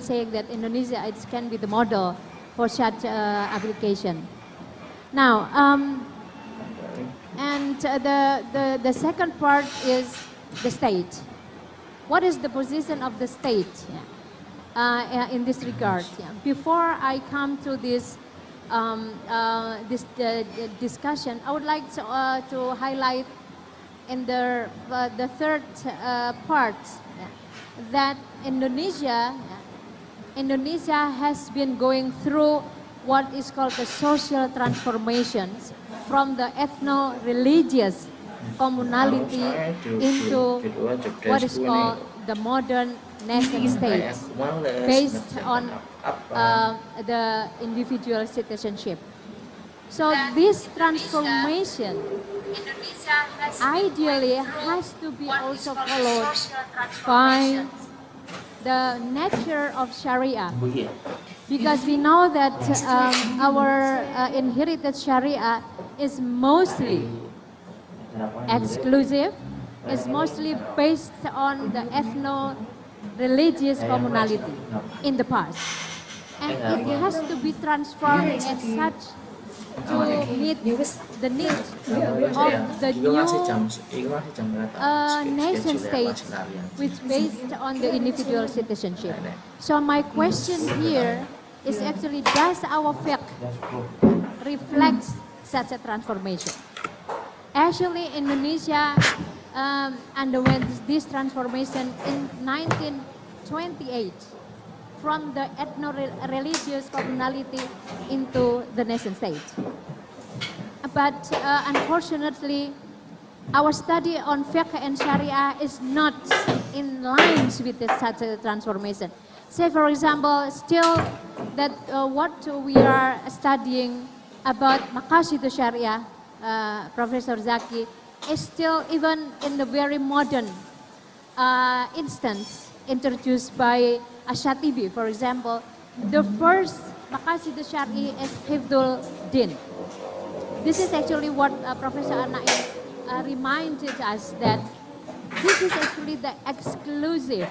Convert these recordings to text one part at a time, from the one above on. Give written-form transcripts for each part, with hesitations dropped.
saying that Indonesia can be the model for such application. Now, and the second part is the state. What is the position of the state in this regard? Before I come to this discussion, I would like to highlight in the third part that Indonesia has been going through what is called the social transformations from the ethno-religious communality into what is called the modern nation state, based on the individual citizenship. So this transformation ideally has to be also followed by the nature of Sharia, because we know that our inherited Sharia is mostly exclusive, is mostly based on the ethno-religious communality in the past. And it has to be transformed as such to meet the needs of the new nation state, which based on the individual citizenship. So my question here is actually, does our fiqh reflect such a transformation? Actually, Indonesia underwent this transformation in 1928 from the ethno-religious communality into the nation state. But unfortunately, our study on fiqh and Sharia is not in line with such a transformation. Say, for example, still that what we are studying about Maqasid Sharia, Professor Zaki, is still even in the very modern instance introduced by Ash-Shatibi, for example. The first Maqasid Syar'i is Hifdul Din. This is actually what Professor Anaim reminded us, that this is actually the exclusive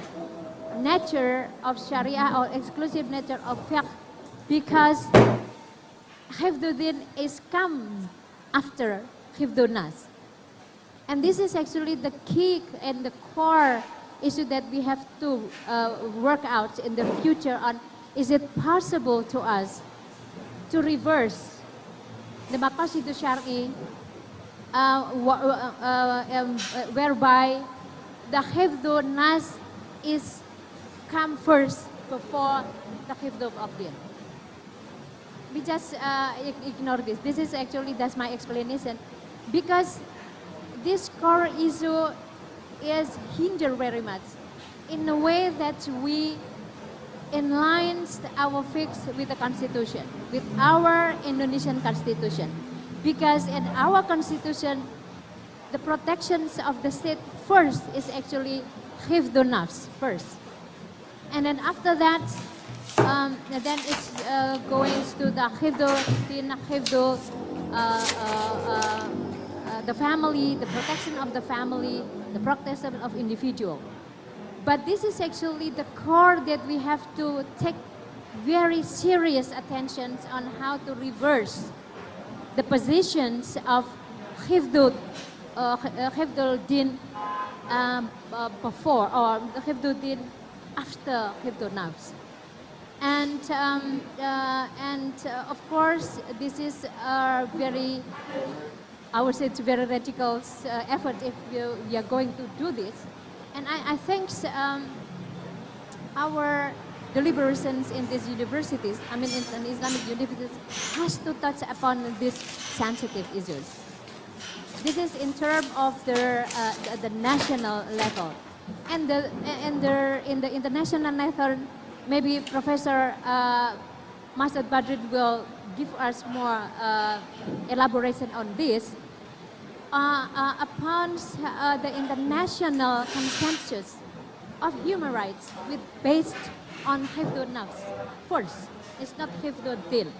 nature of Sharia or exclusive nature of fiqh, because Hifdul Din is come after Hifdul Nas. And this is actually the key and the core issue that we have to work out in the future on, is it possible to us to reverse the Maqasid Syar'i whereby the Hifdul Nas is come first before the Hifdul of Din. We just ignore this. This is actually, that's my explanation, because this core issue is hindered very much in a way that we align our fiqh with the constitution, with our Indonesian constitution. Because in our constitution, the protections of the state first is actually hifdun nafs first. And then after that, then it's going to the hifdul din, hifdul, the family, the protection of the family, the protection of individual. But this is actually the core that we have to take very serious attention on, how to reverse the positions of hifdul din before, or the hifdul din after hifdul nafs. And of course, this is a very, I would say it's a very radical effort if we are going to do this. And I think our deliberations in these universities, I mean in Islamic universities, has to touch upon these sensitive issues. This is in terms of the national level. And in the international level, maybe Professor Masud Badrin will give us more elaboration on this. Upon the international consensus of human rights, based on hifdul nafs first. It's not hifdul din.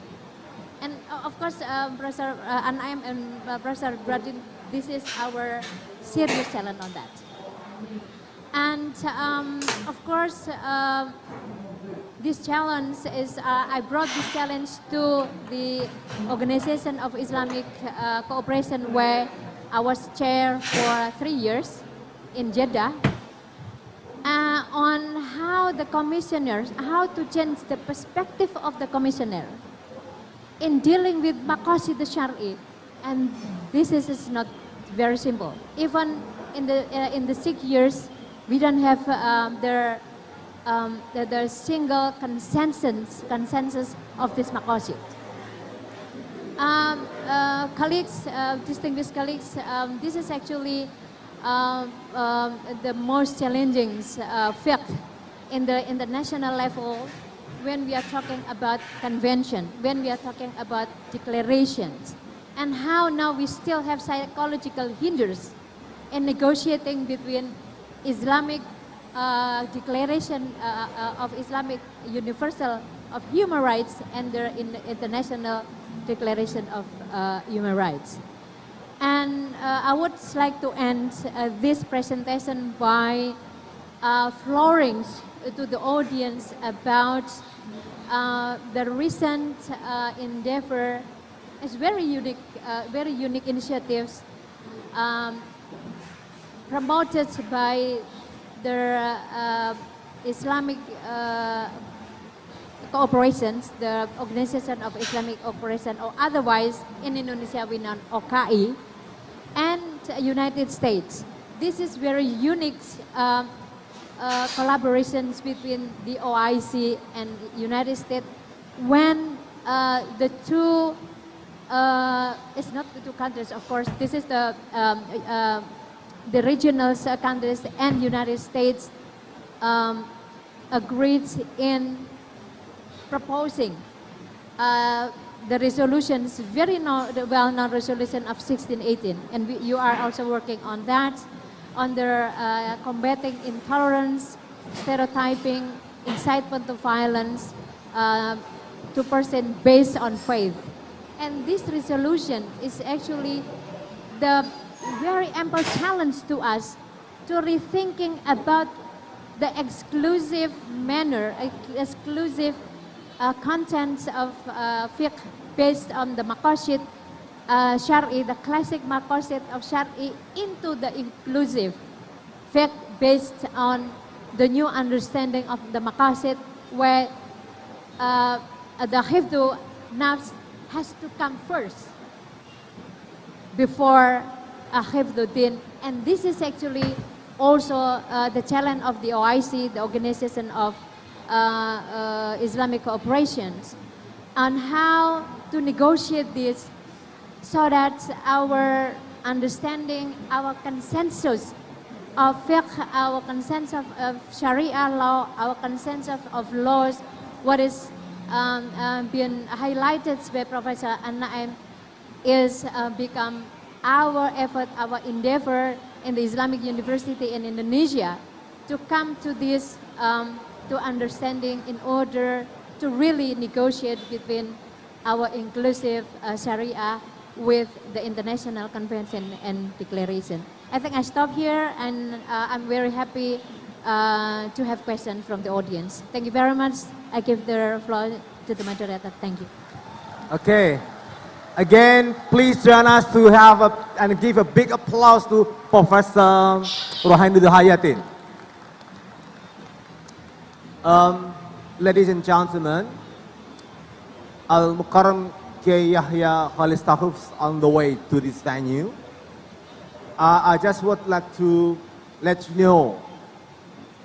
And of course, Professor Anaim and Professor Badrin, this is our serious challenge on that. And of course, this challenge is, I brought this challenge to the Organization of Islamic Cooperation, where I was chair for 3 years in Jeddah, on how the commissioners, how to change the perspective of the commissioner in dealing with maqasid syar'i. And this is not very simple. Even in the 6 years, we don't have the single consensus of this maqasid. Colleagues, distinguished colleagues, this is actually the most challenging fact in the national level when we are talking about convention, when we are talking about declarations, and how now we still have psychological hinders in negotiating between Islamic Declaration of Islamic Universal of Human Rights and the International Declaration of Human Rights. And I would like to end this presentation by flooring to the audience about the recent endeavor. It's very unique initiatives promoted by the Islamic Cooperations, the Organization of Islamic Cooperation, or otherwise in Indonesia we know OKI, and United States. This is very unique collaborations between the OIC and United States when the two, it's not the two countries, of course, this is the regional countries and United States agreed in proposing the resolutions, very well-known resolution of 1618, and you are also working on that, on the combating intolerance, stereotyping, incitement to violence to person based on faith. And this resolution is actually the very ample challenge to us to rethinking about the exclusive manner, exclusive contents of fiqh based on the maqasid syar'i, the classic maqasid of syar'i, into the inclusive fiqh based on the new understanding of the maqasid, where the hifdhu nafs has to come first before hifdhu din. And this is actually also the challenge of the OIC, the Organization of Islamic Cooperations, on how to negotiate this so that our understanding, our consensus of fiqh, our consensus of Sharia law, our consensus of laws, what is being highlighted by Professor An-Naim, is become our effort, our endeavor in the Islamic University in Indonesia to come to this to understanding in order to really negotiate between our inclusive Sharia with the International Convention and Declaration. I think I stop here, and I'm very happy to have questions from the audience. Thank you very much. I give the floor to the moderator. Thank you. Okay. Again, please join us to have and give a big applause to Professor Rohainuddin Hayatin. Ladies and gentlemen, Al-Mukarram K. Yahya Khalistahuf's on the way to this venue. I just would like to let you know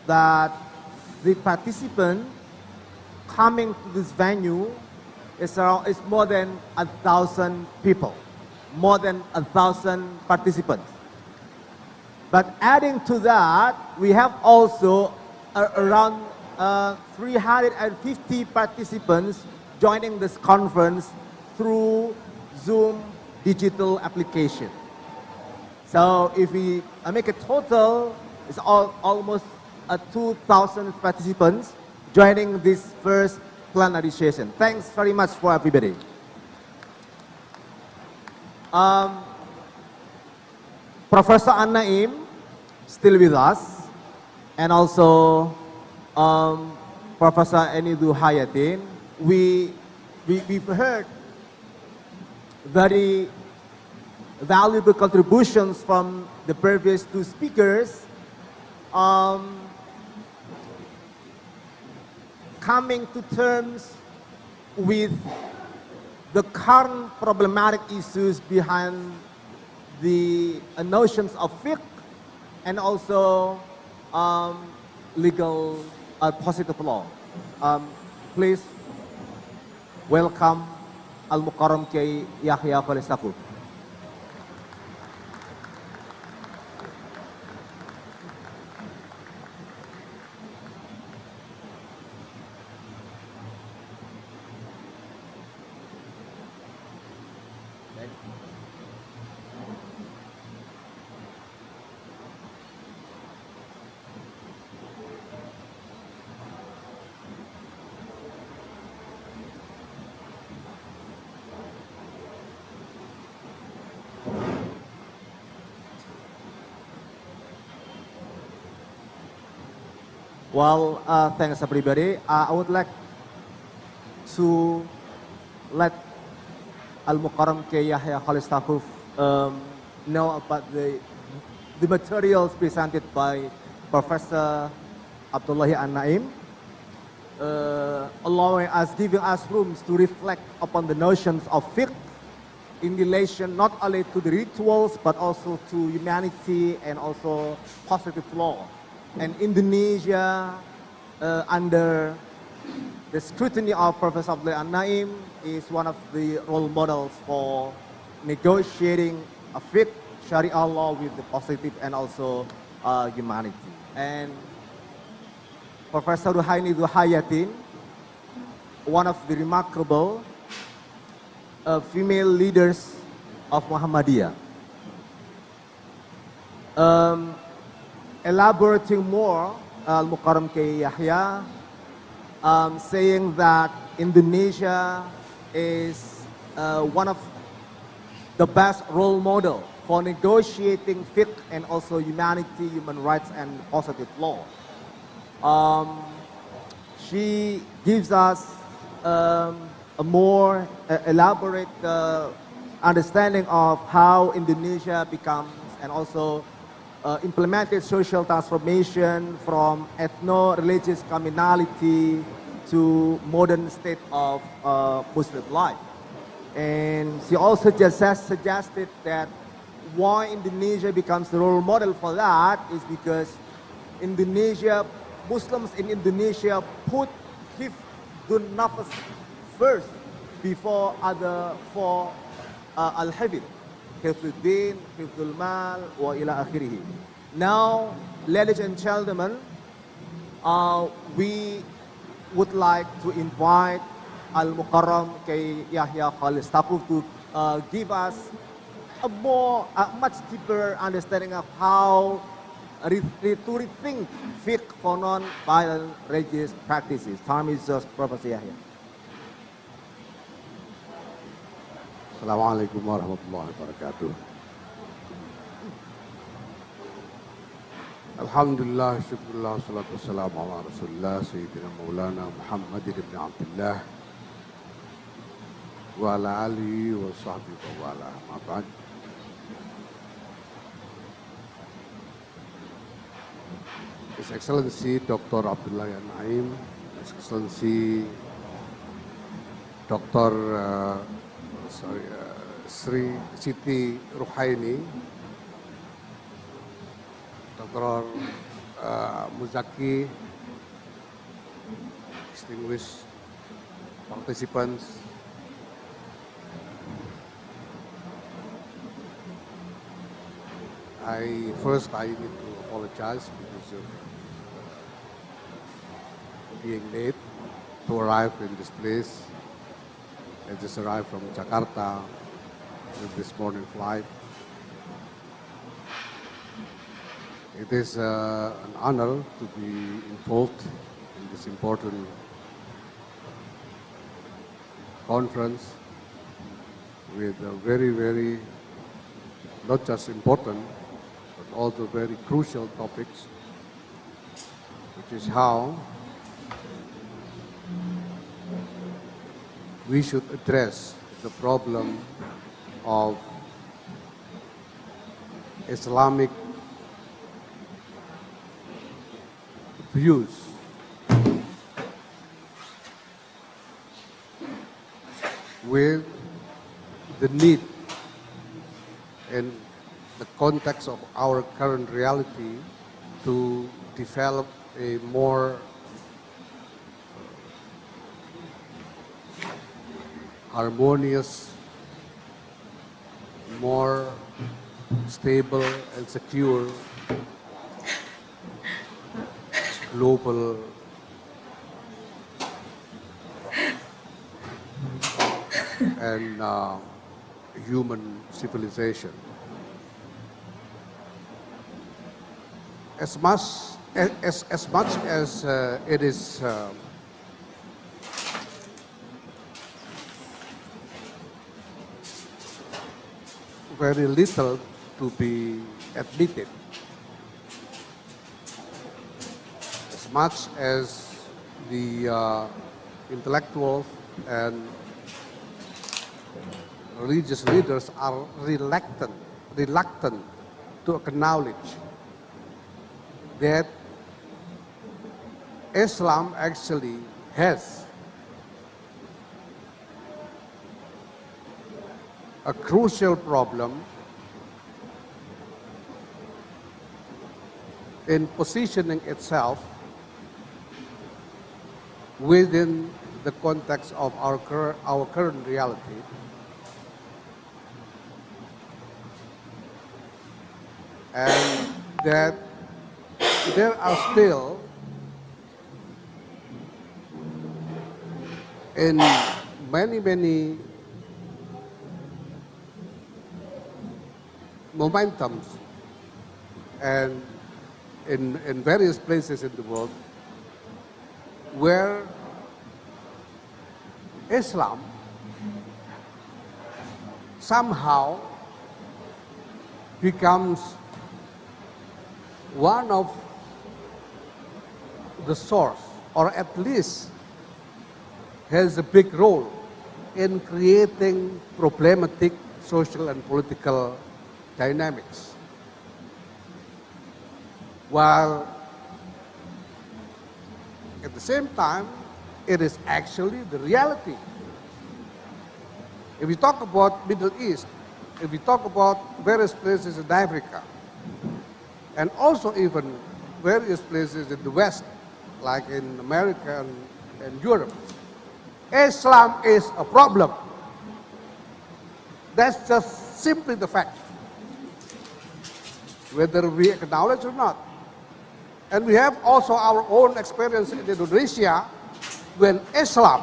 that the participant coming to this venue is more than 1,000 people, more than 1,000 participants. But adding to that, we have also around 350 participants joining this conference through Zoom digital application. So if we make a total, it's almost 2,000 participants joining this first plenary session. Thanks very much for everybody. Professor An-Naim still with us, and also Professor Enidu Hayatin, we've heard very valuable contributions from the previous two speakers, coming to terms with the current problematic issues behind the notions of fiqh and also legal positive law. Please welcome Al-Mukarram Kiai Yahya Khalil Stakuf. Well, thanks everybody. I would like to let Al-Mukarram Kiai Yahya Khalil Stakuf know about the materials presented by Professor Abdullahi An-Naim, allowing us, giving us rooms to reflect upon the notions of fiqh in relation not only to the rituals but also to humanity and also positive law. And Indonesia, under the scrutiny of Professor Abdullahi An-Naim, is one of the role models for negotiating a fiqh, Sharia law with the positive and also humanity. And Professor Ruhaini Hayatin, one of the remarkable female leaders of Muhammadiyah. Elaborating more, Al-Mukarram Kiai Yahya, saying that Indonesia is one of the best role model for negotiating fiqh and also humanity, human rights, and positive law. She gives us a more elaborate understanding of how Indonesia becomes and also implemented social transformation from ethno-religious communality to modern state of Muslim life. And she also just suggested that why Indonesia becomes the role model for that is because Muslims in Indonesia put hifdun nafas first before other four al-hifd. Hifduddin, Hifdul Mal, wa ila akhirih. Now, ladies and gentlemen, we would like to invite Al-Mukarram Kiai Yahya Khalil Stakuf to give us a much deeper understanding of how to rethink fiqh for non-violent religious practices. Time is just Professor Yahya. Assalamualaikum warahmatullahi wabarakatuh. Alhamdulillah, syukurullah, salatu wassalamu ala rasulullah, Sayyidina Maulana Muhammad ibn Abdullah wa ala alihi wa sahbihi wa ala ma'bad. His Excellency Dr. Abdullah An-Naim, His Excellency Dr. Sri Siti Ruhaini, Dr. Muzaki, distinguished participants, I need to apologize because of being late to arrive in this place. I just arrived from Jakarta with this morning flight. It is an honor to be involved in this important conference with a very, very, not just important, but also very crucial topics, which is how we should address the problem of Islamic views with the need in the context of our current reality to develop a more harmonious, more stable and secure global and human civilization. As much as it is very little to be admitted, as much as the intellectuals and religious leaders are reluctant to acknowledge that Islam actually has a crucial problem in positioning itself within the context of our current reality, and that there are still in many momentums and in various places in the world where Islam somehow becomes one of the source, or at least has a big role in creating problematic social and political dynamics. While at the same time, it is actually the reality. If we talk about Middle East, if we talk about various places in Africa, and also even various places in the West, like in America and Europe, Islam is a problem. That's just simply the fact, whether we acknowledge or not. And we have also our own experience in Indonesia when Islam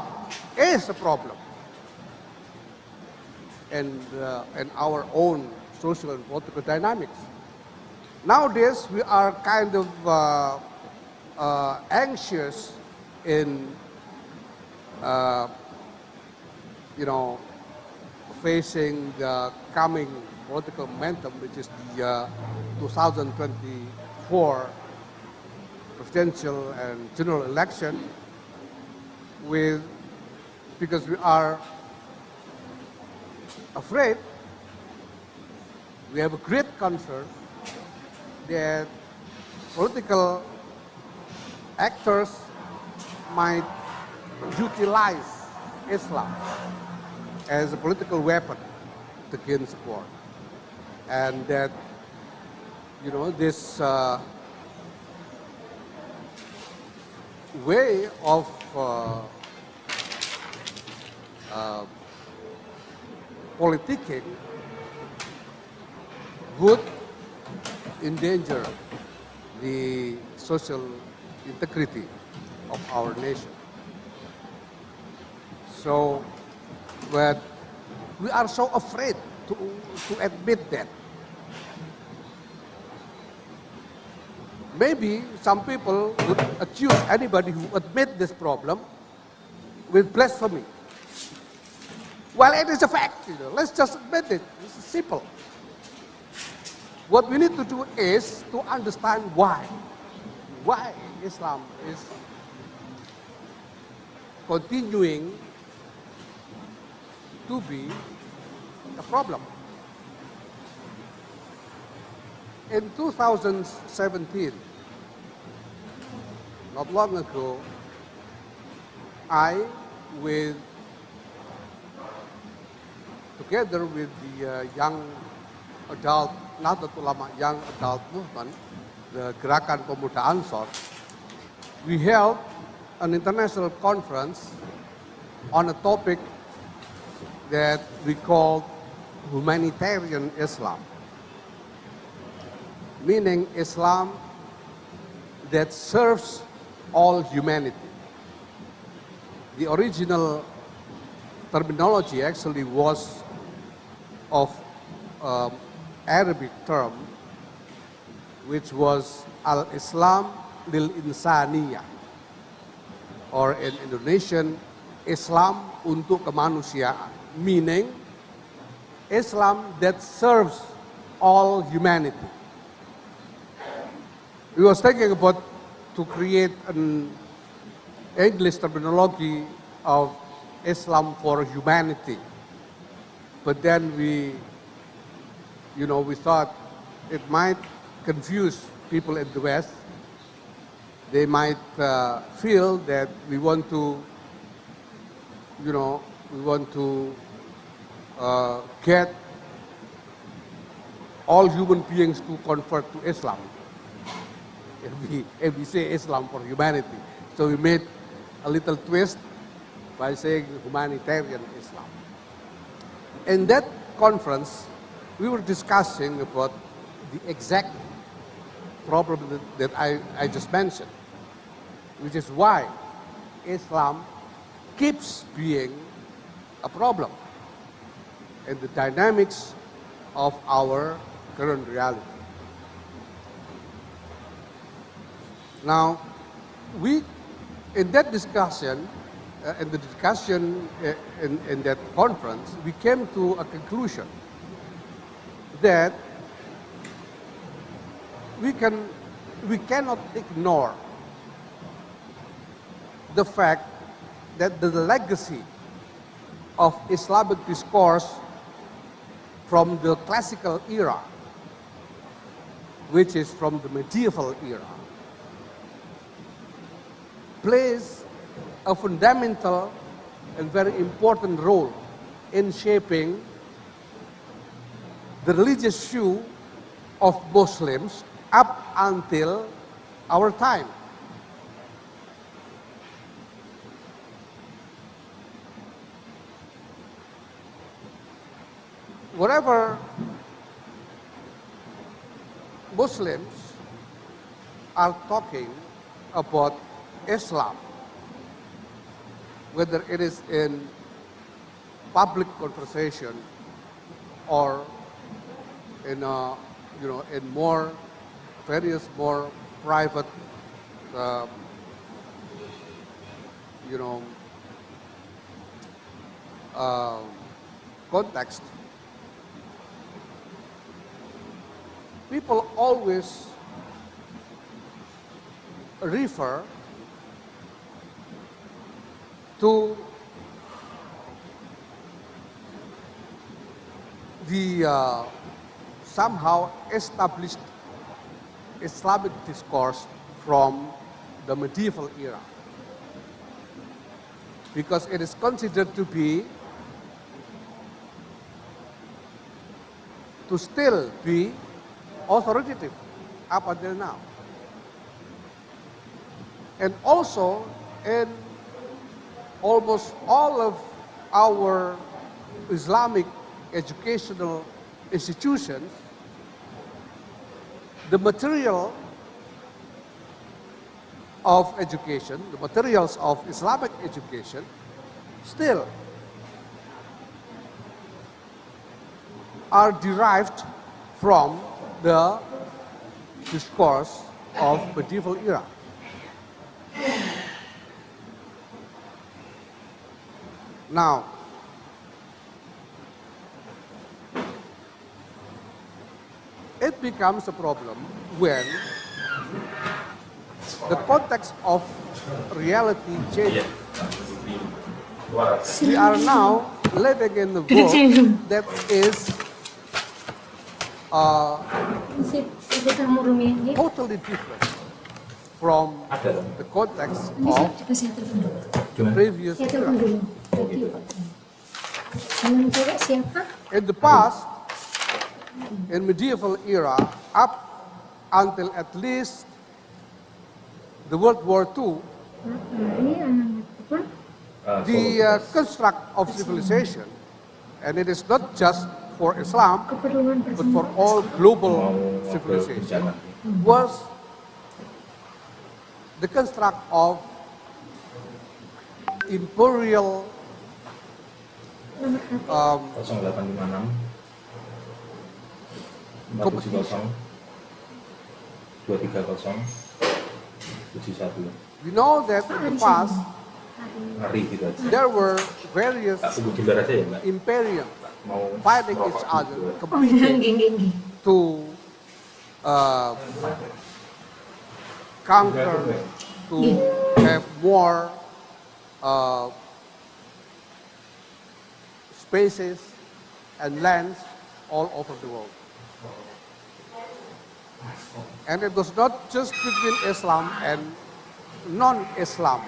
is a problem and our own social and political dynamics. Nowadays, we are kind of anxious in, facing the coming political momentum, which is the 2024 presidential and general election, because we are afraid, we have a great concern that political actors might utilize Islam as a political weapon to gain support. And that, this way of politicking would endanger the social integrity of our nation. So, but we are so afraid to admit that. Maybe some people would accuse anybody who admit this problem with blasphemy. Well, it is a fact, let's just admit it. It's simple. What we need to do is to understand why Islam is continuing to be a problem. In 2017, not long ago, together with the young adult, Nahdlatul Ulama Young Adult Movement, the Gerakan Pemuda Ansor, we held an international conference on a topic that we called humanitarian Islam, meaning Islam that serves all humanity. The original terminology actually was of Arabic term, which was Al-Islam lil-Insaniyah, or in Indonesian, Islam untuk kemanusiaan, meaning Islam that serves all humanity. We was thinking about to create an English terminology of Islam for humanity, but then we thought it might confuse people in the West. They might feel that we want to get all human beings to convert to Islam. If we say Islam for humanity. So we made a little twist by saying humanitarian Islam. In that conference, we were discussing about the exact problem that I just mentioned, which is why Islam keeps being a problem in the dynamics of our current reality. Now, in that discussion, in that conference, we came to a conclusion that we cannot ignore the fact that the legacy of Islamic discourse from the classical era, which is from the medieval era, plays a fundamental and very important role in shaping the religious view of Muslims up until our time. Wherever Muslims are talking about Islam, whether it is in public conversation or in various more private context, people always refer to the somehow established Islamic discourse from the medieval era, because it is considered to still be authoritative up until now. And also in almost all of our Islamic educational institutions, the material of education, the materials of Islamic education, still are derived from the discourse of medieval era. Now, it becomes a problem when the context of reality changes. We are now living in a world that is totally different from the context of the previous era. In the past, in medieval era, up until at least the World War II, the construct of civilization, and it is not just for Islam, but for all global civilization, was the construct of imperial 0856 470 230 71. We know that in the past Hari gitu aja. there were various Tak tunggu jember aja ya, Mbak. imperiums Mau fighting each other, competing to conquer, to have more spaces and lands all over the world. And it was not just between Islam and non-Islam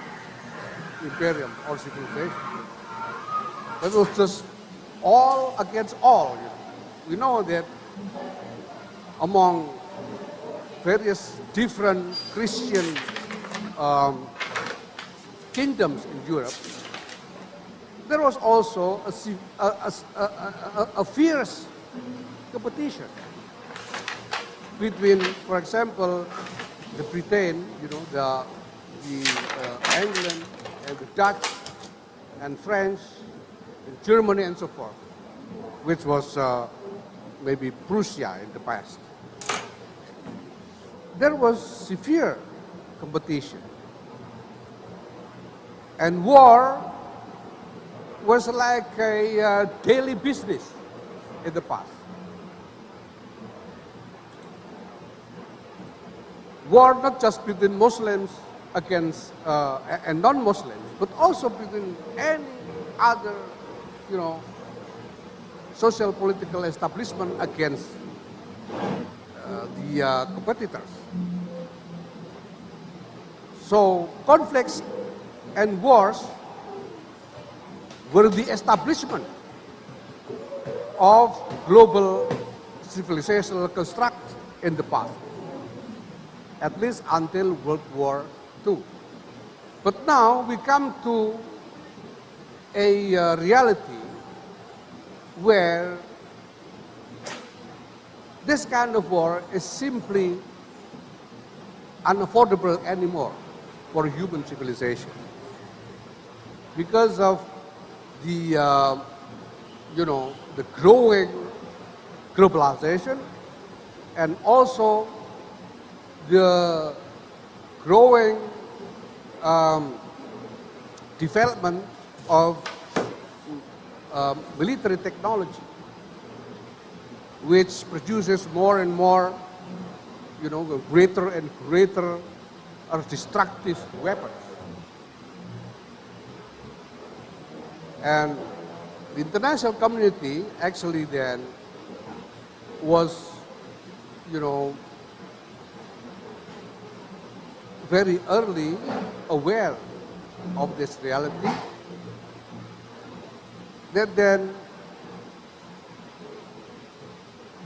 imperium or civilization. It was just all against all. We know that among various different Christian kingdoms in Europe, there was also a fierce competition between, for example, the Britain, the England and the Dutch and French and Germany and so forth, which was maybe Prussia in the past. There was severe competition. And war was like a daily business in the past. War not just between Muslims against and non-Muslims, but also between any other, social political establishment against the competitors. So conflicts and wars were the establishment of global civilizational construct in the past, at least until World War II. But now we come to a reality where this kind of war is simply unaffordable anymore for human civilization because of the, the growing globalization and also the growing development of military technology, which produces more and more, greater and greater destructive weapons. And the international community actually then was, very early aware of this reality, that then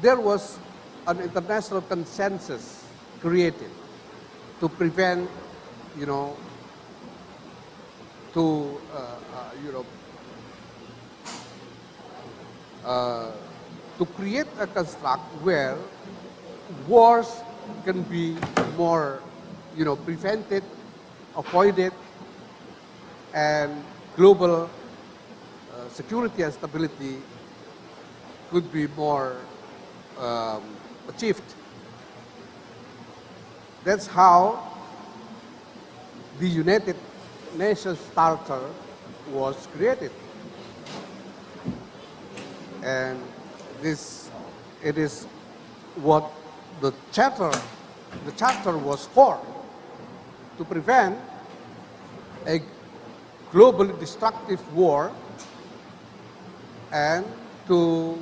there was an international consensus created to prevent, to create a construct where wars can be more, prevented, avoided, and global security and stability could be more achieved. That's how the United Nations Charter was created. And it is what the charter was for, to prevent a globally destructive war and to,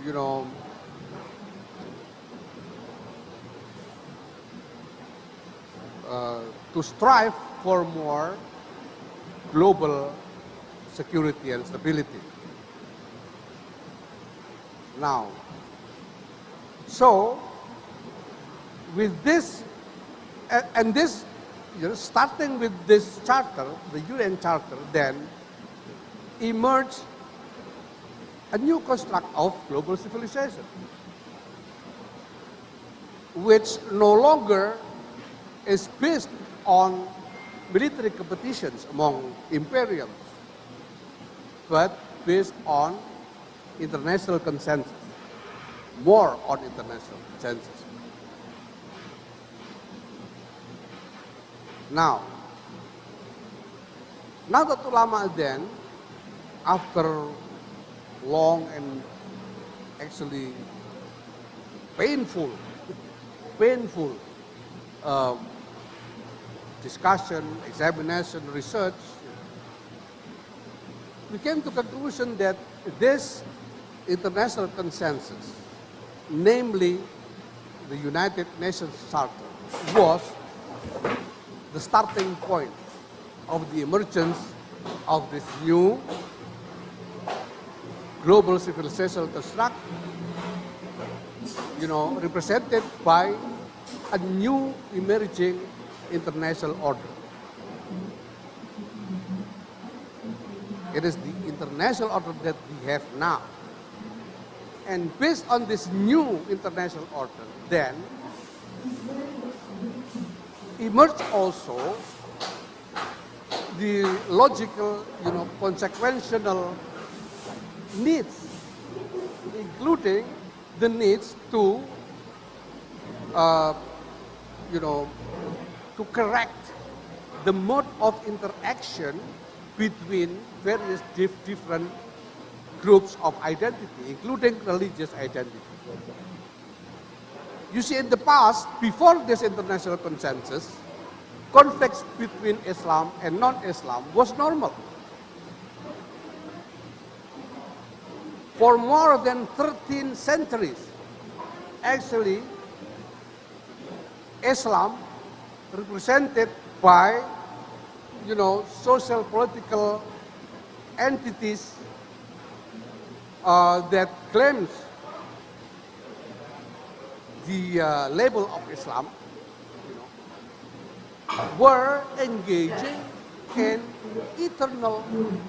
you know, to strive for more global security and stability. Now, so with this, and this, starting with this charter, the UN Charter, then emerged a new construct of global civilization, which no longer is based on military competitions among imperiums, but based on international consensus, more on international consensus. Now that ulama then, after long and actually painful discussion, examination, research, we came to the conclusion that this international consensus, namely the United Nations Charter, was the starting point of the emergence of this new global civilizational construct, represented by a new emerging international order. It is the international order that we have now. And based on this new international order, then emerged also the logical, consequential needs, including the needs to, to correct the mode of interaction between various different groups of identity, including religious identity. You see, in the past, before this international consensus, conflicts between Islam and non-Islam was normal. For more than 13 centuries, actually, Islam, represented by, social political entities that claims the label of Islam, were engaging in eternal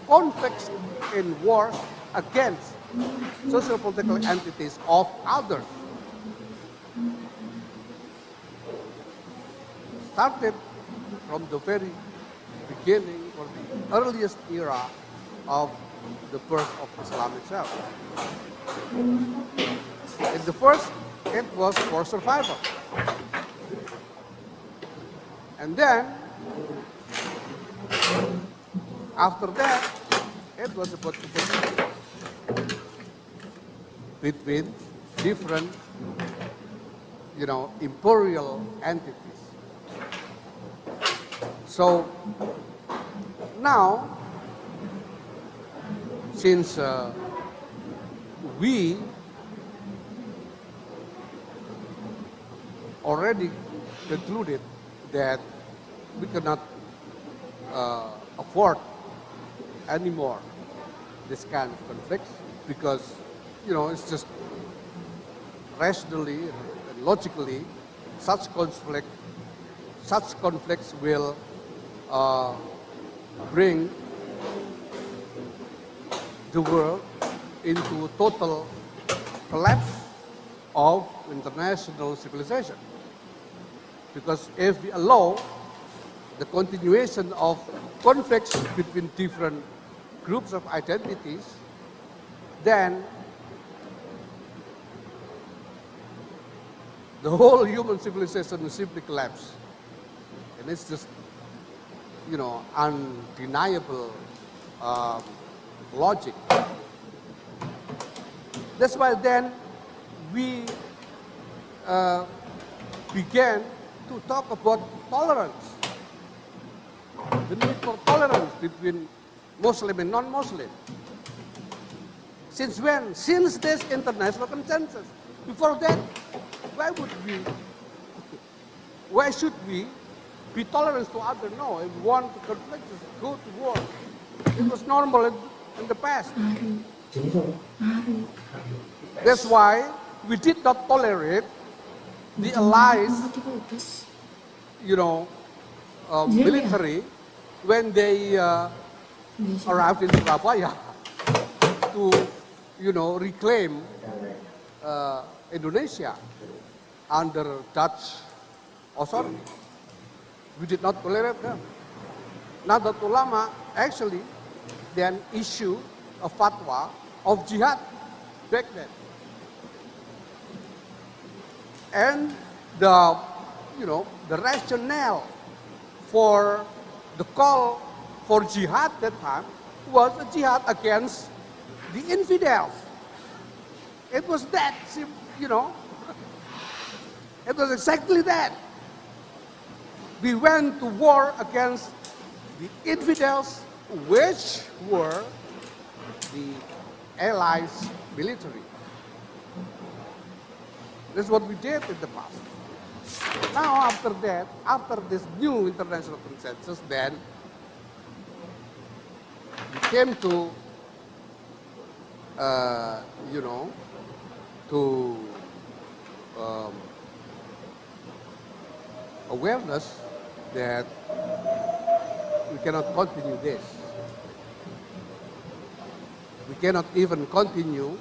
conflicts and wars against social political entities of others. Started from the very beginning or the earliest era of the birth of Islam itself. In the first, it was for survival. And then, after that, it was about competition between different, imperial entities. So, now, since we already concluded that we cannot afford anymore this kind of conflicts because, it's just rationally and logically such conflicts will bring the world into a total collapse of international civilization. Because if we allow the continuation of conflicts between different groups of identities, then the whole human civilization will simply collapse. And it's just, undeniable logic. That's why then we began to talk about tolerance, the need for tolerance between Muslim and non-Muslim. Since when? Since this international consensus. Before that, why should we be tolerant to others? No, if we want to conflict, just go to war. It was normal in the past. That's why we did not tolerate the allies, military, when they arrived in Surabaya to, reclaim Indonesia under Dutch authority. We did not tolerate them. Nahdlatul Ulama actually then issued a fatwa of jihad back then. And the rationale for the call for jihad that time was a jihad against the infidels. It was that, it was exactly that. We went to war against the infidels, which were the Allies military. That's what we did in the past. Now after that, after this new international consensus, then we came to, awareness that we cannot continue this. We cannot even continue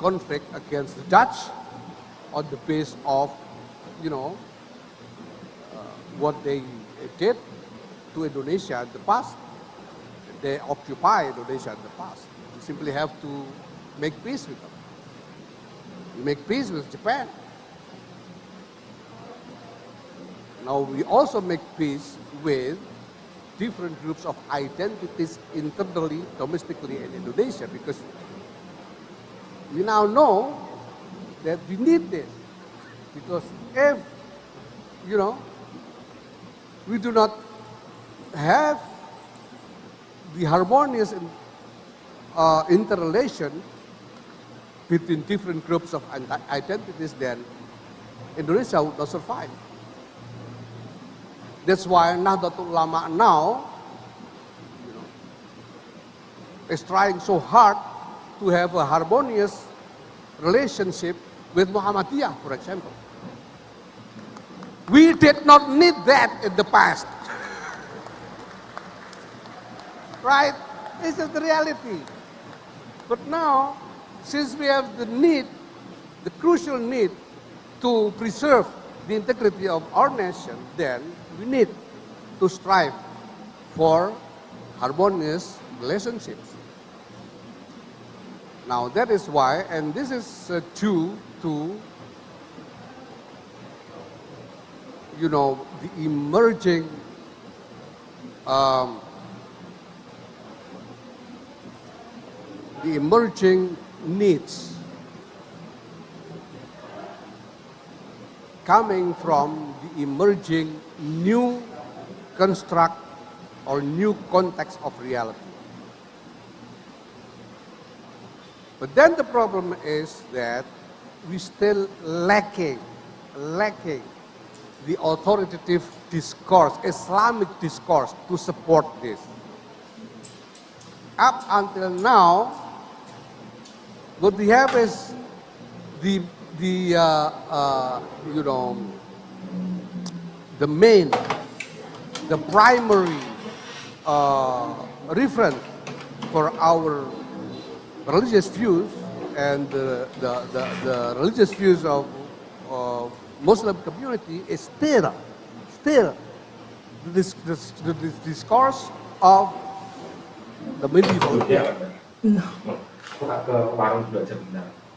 conflict against the Dutch on the basis of, what they did to Indonesia in the past. They occupy Indonesia in the past. We simply have to make peace with them. We make peace with Japan. Now we also make peace with different groups of identities internally, domestically in Indonesia, because we now know that we need this. Because if, we do not have the harmonious interrelation between different groups of identities, then Indonesia would not survive. That's why Nahdlatul Ulama now is trying so hard to have a harmonious relationship with Muhammadiyah, for example. We did not need that in the past. Right? This is the reality. But now, since we have the need, the crucial need to preserve the integrity of our nation, then we need to strive for harmonious relationships. Now that is why, and this is due to, the emerging needs coming from the emerging new construct or new context of reality. But then the problem is that we still lacking the authoritative discourse, Islamic discourse, to support this. Up until now, what we have is the primary reference for our religious views and the religious views of Muslim community is still the discourse of the medieval period.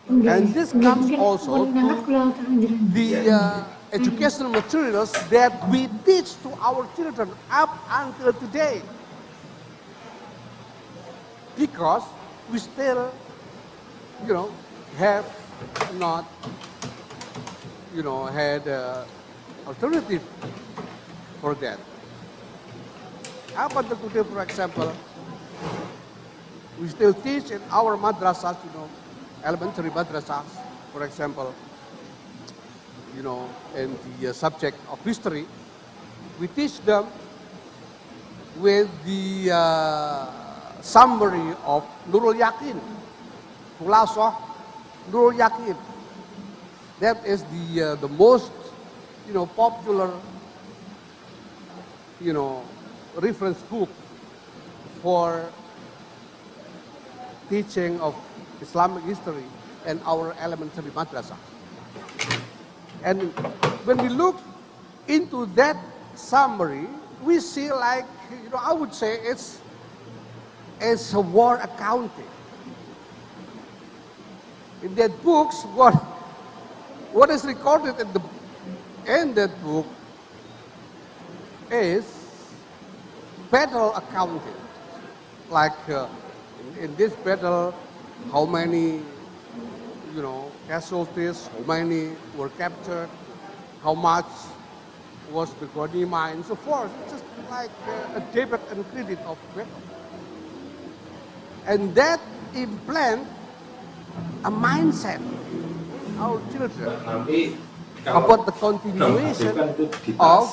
And this comes also to the educational materials that we teach to our children up until today. Because we still, have not, had alternative for that. Up until today, for example, we We still teach in our madrasas, elementary madrasas, for example, in the subject of history, we teach them with the summary of Nurul Yakin, Khulasah Nurul Yakin. That is the most, popular, reference book for teaching of Islamic history in our elementary madrasah. And when we look into that summary, we see I would say it's a war accounting. In that books, what is recorded in that book is battle accounting. Like in this battle, how many, casualties, how many were captured, how much was the ghanima, and so forth. Just like a debit and credit of battle. And that implant a mindset in our children about the continuation of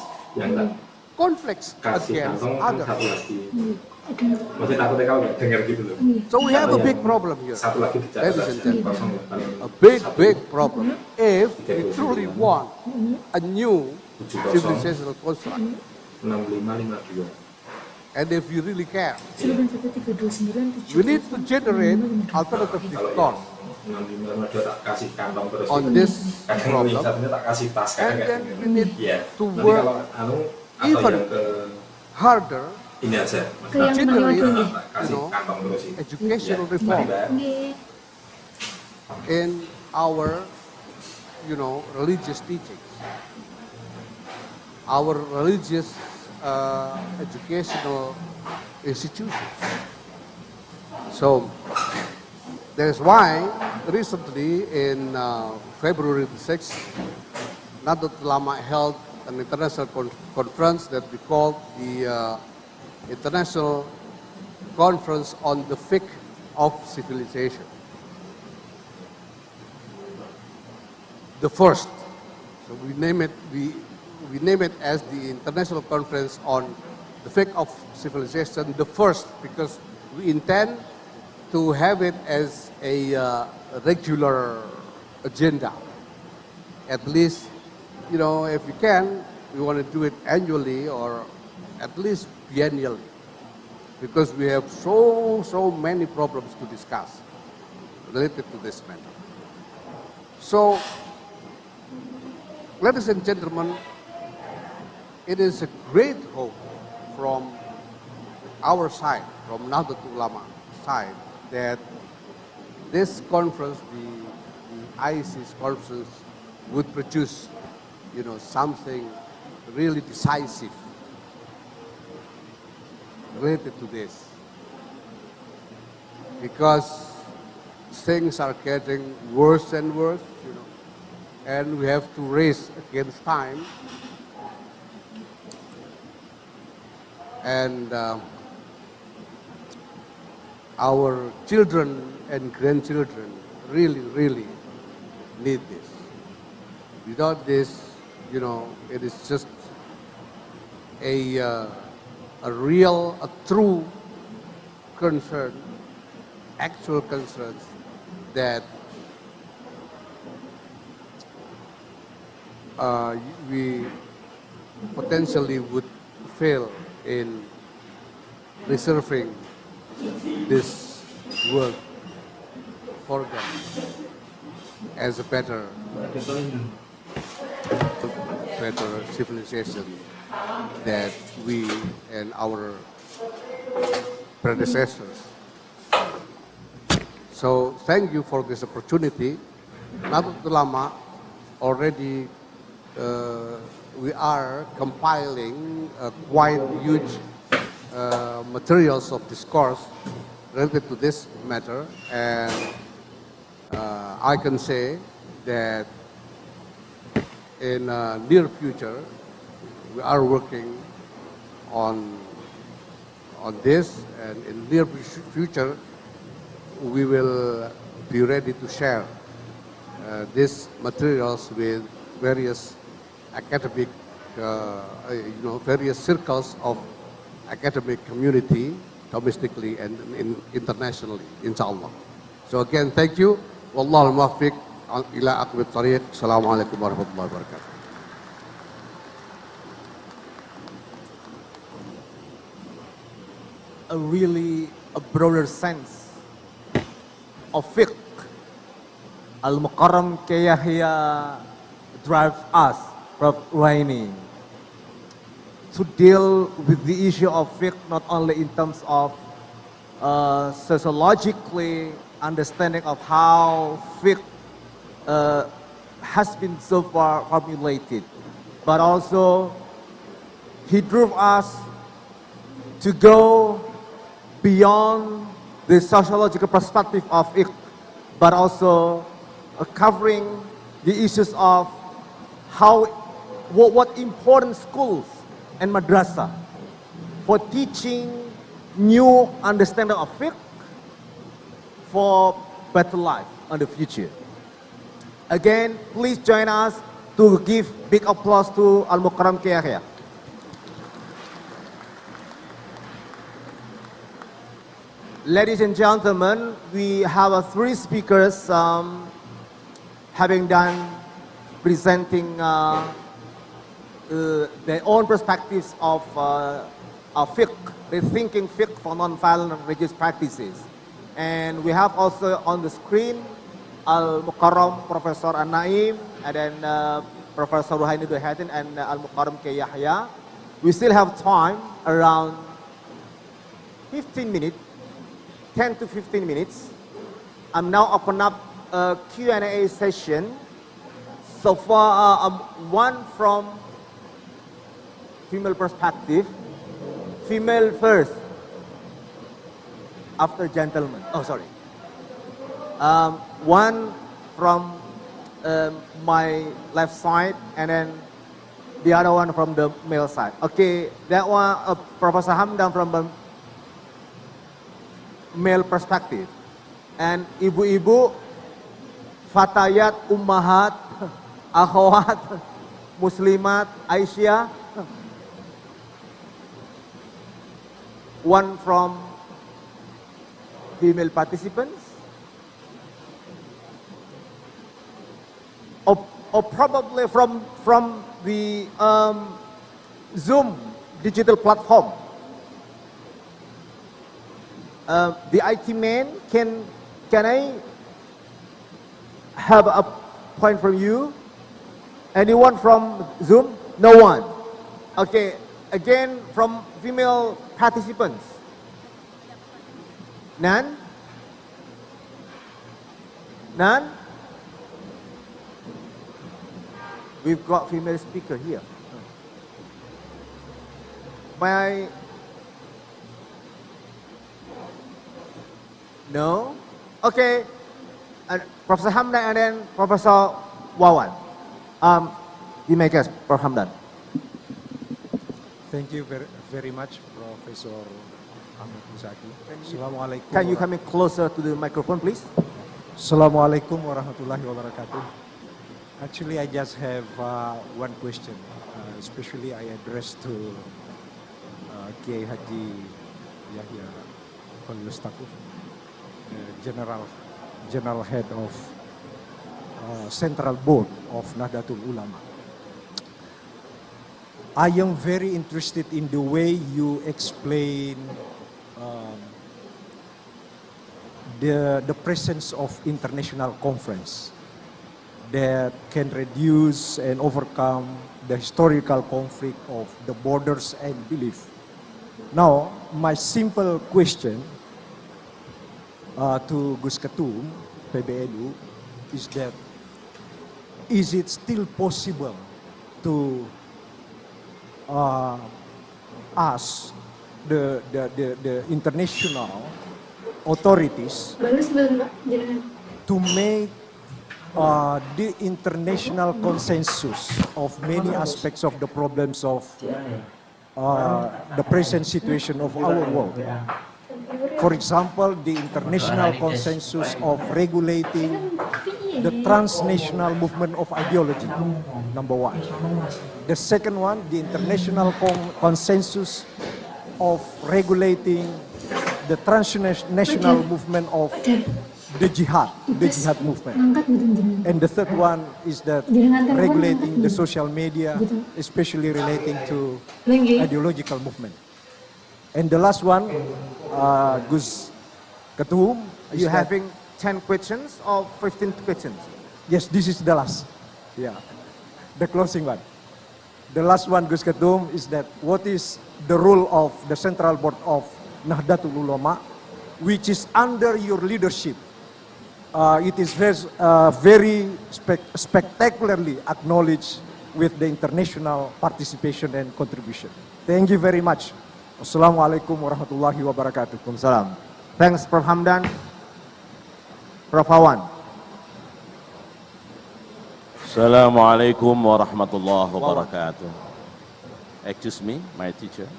conflicts against others. Maksudnya takutnya kalau nggak dengar gitu loh. So we have a big problem here. Satu lagi dicatat. Ladies and gentlemen, a big problem if we truly want a new civilizational construct. 6552. And if we really care, we need to generate alternative discourse 6552 tak kasih kantong terus. on this Kadang yang problem, satunya tak kasih tas and kayak then gini. we need Iya. to Nanti work kalau atau even yang ke harder ini aja. to generate, Tak kasih kantong terus ini. educational Iya. reform Mari, Mbak. in our, religious teachings, our religious educational institutions. So that is why recently in February the 6th, Nahdlatul Ulama held an international conference that we called the International Conference on the Fiqh of Civilization. The first. So we name it as the International Conference on the Fiqh of Civilization, the first, because we intend to have it as a regular agenda. At least, if we can, we want to do it annually or at least biennially, because we have so many problems to discuss related to this matter. So, ladies and gentlemen, it is a great hope from our side, from Nahdlatul Ulama side, that this conference, the Aicis conference, would produce, something really decisive related to this. Because things are getting worse and worse, and we have to race against time. And our children and grandchildren really need this. Without this, it is just a true concern, actual concerns that we potentially would fail in preserving this world for them as a better civilization that we and our predecessors. So thank you for this opportunity. Nahdlatul Ulama already we are compiling quite huge materials of discourse related to this matter, and I can say that in near future we are working on this, and in near future we will be ready to share these materials with various academic, various circles of academic community, domestically and internationally, inshallah. So again, thank you. Wallahu al-muwaffiq ila aqwamit tariq. Assalamualaikum warahmatullahi wabarakatuh. A broader sense of fiqh. Al-Mukarram K. Yahya drives us, Prof. Ruhaini, to deal with the issue of fiqh not only in terms of sociologically understanding of how fiqh has been so far formulated, but also he drove us to go beyond the sociological perspective of fiqh, but also covering the issues of what important schools and madrasa for teaching new understanding of fiqh for better life in the future. Again, please join us to give big applause to Al-Mukarram K. Yahya. Ladies and gentlemen, we have three speakers having done presenting their own perspectives of fiqh, the thinking fiqh for non-violent religious practices. And we have also on the screen Al-Mukarram Professor An-Naim, and then Professor Ruhaini Duhatin and Al-Mukarram K. Yahya. We still have time, around 15 minutes, 10 to 15 minutes. I'm now open up a Q&A session. So far, one from female perspective. Female first, after gentlemen. Oh, sorry. One from my left side, and then the other one from the male side. Okay, that one, Professor Hamdan from the male perspective. And ibu-ibu, fatayat, ummahat, akhwat, muslimat, Aisyah. One from female participants. Or probably from the Zoom digital platform. The IT man, can I have a point from you? Anyone from Zoom? No one. Okay, again from female participants. None? None? We've got female speaker here. May I? No? Okay. Professor Hamdan and then Professor Wawan. You may guess, Prof. Hamdan. Thank you very much, Professor Ahmad Muzaki. Assalamualaikum. Can you come in closer to the microphone, please? Assalamualaikum warahmatullahi wabarakatuh. Actually, I just have one question, especially I address to Kiai Haji Yahya Khalil-Stakuf, General Head of Central Board of Nahdlatul Ulama. I am very interested in the way you explain the presence of international conference that can reduce and overcome the historical conflict of the borders and belief. Now, my simple question to Gus Ketum, PBNU, is that, is it still possible to ask the international authorities to make the international consensus of many aspects of the problems of the present situation of our world? For example, the international consensus of regulating the transnational movement of ideology, number one. The second one, the international consensus of regulating the transnational movement of the jihad movement. And the third one is that regulating the social media, especially relating to ideological movement. And the last one, Gus Ketum, is You that- having 10 questions or 15 questions? Yes, this is the last. Yeah, the closing one. The last one, Gus Ketum, is that what is the role of the Central Board of Nahdlatul Ulama, which is under your leadership. It is very spectacularly acknowledged with the international participation and contribution. Thank you very much. Assalamualaikum warahmatullahi wabarakatuh. Waalaikumsalam. Thanks, Prof. Hamdan. Prof. Awan. Assalamualaikum warahmatullahi wabarakatuh. Excuse me, my teacher.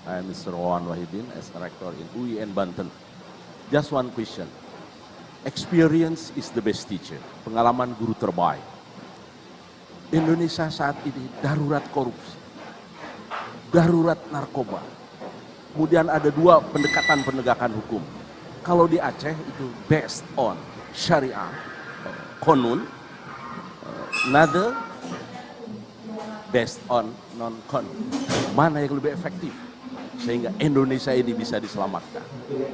I am Mr. Wawan Wahidin as rector in UIN Banten. Just one question. Experience is the best teacher. Pengalaman guru terbaik. Indonesia saat ini darurat korupsi. Darurat narkoba. Kemudian ada dua pendekatan penegakan hukum. Kalau di Aceh itu based on syariah, konun. Another based on non-konun. Mana yang lebih efektif? Sehingga Indonesia ini bisa diselamatkan.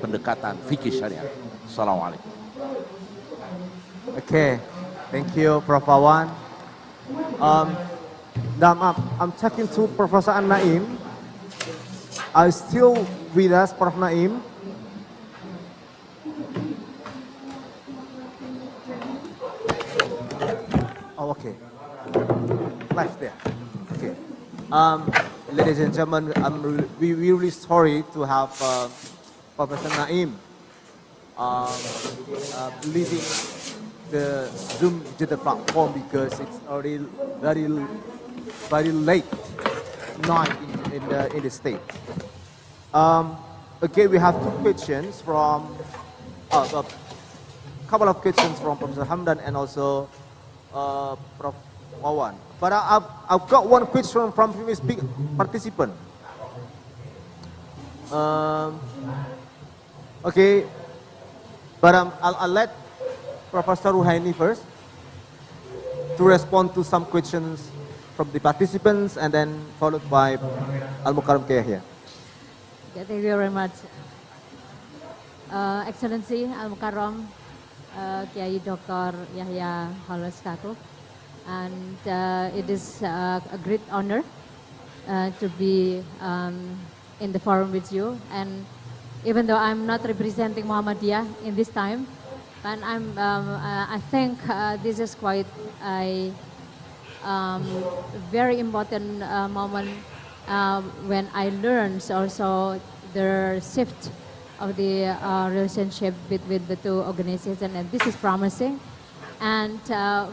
Pendekatan fikih syariah. Assalamualaikum. Okay, thank you, Prof. Awan. Now I'm talking to Professor An-Naim. Are you still with us, Prof. Naim? Oh, okay. Left there. Okay. Ladies and gentlemen, we're really sorry to have Professor Naim leaving the Zoom to the platform because it's already very late night in the state. Okay, we have two questions from a couple of questions from Professor Hamdan and also Prof. Wawan. But I've got one question from previous participant. Okay, but I'll let Professor Ruhaini first to respond to some questions from the participants and then followed by Al-Mukarram Kiyahya. Okay, thank you very much. Excellency Al-Mukarram Kiai Dr. Yahya Halastato. And it is a great honor to be in the forum with you. And even though I'm not representing Muhammadiyah in this time, but I think this is quite a very important moment when I learned also the shift of the relationship between the two organizations, and this is promising. And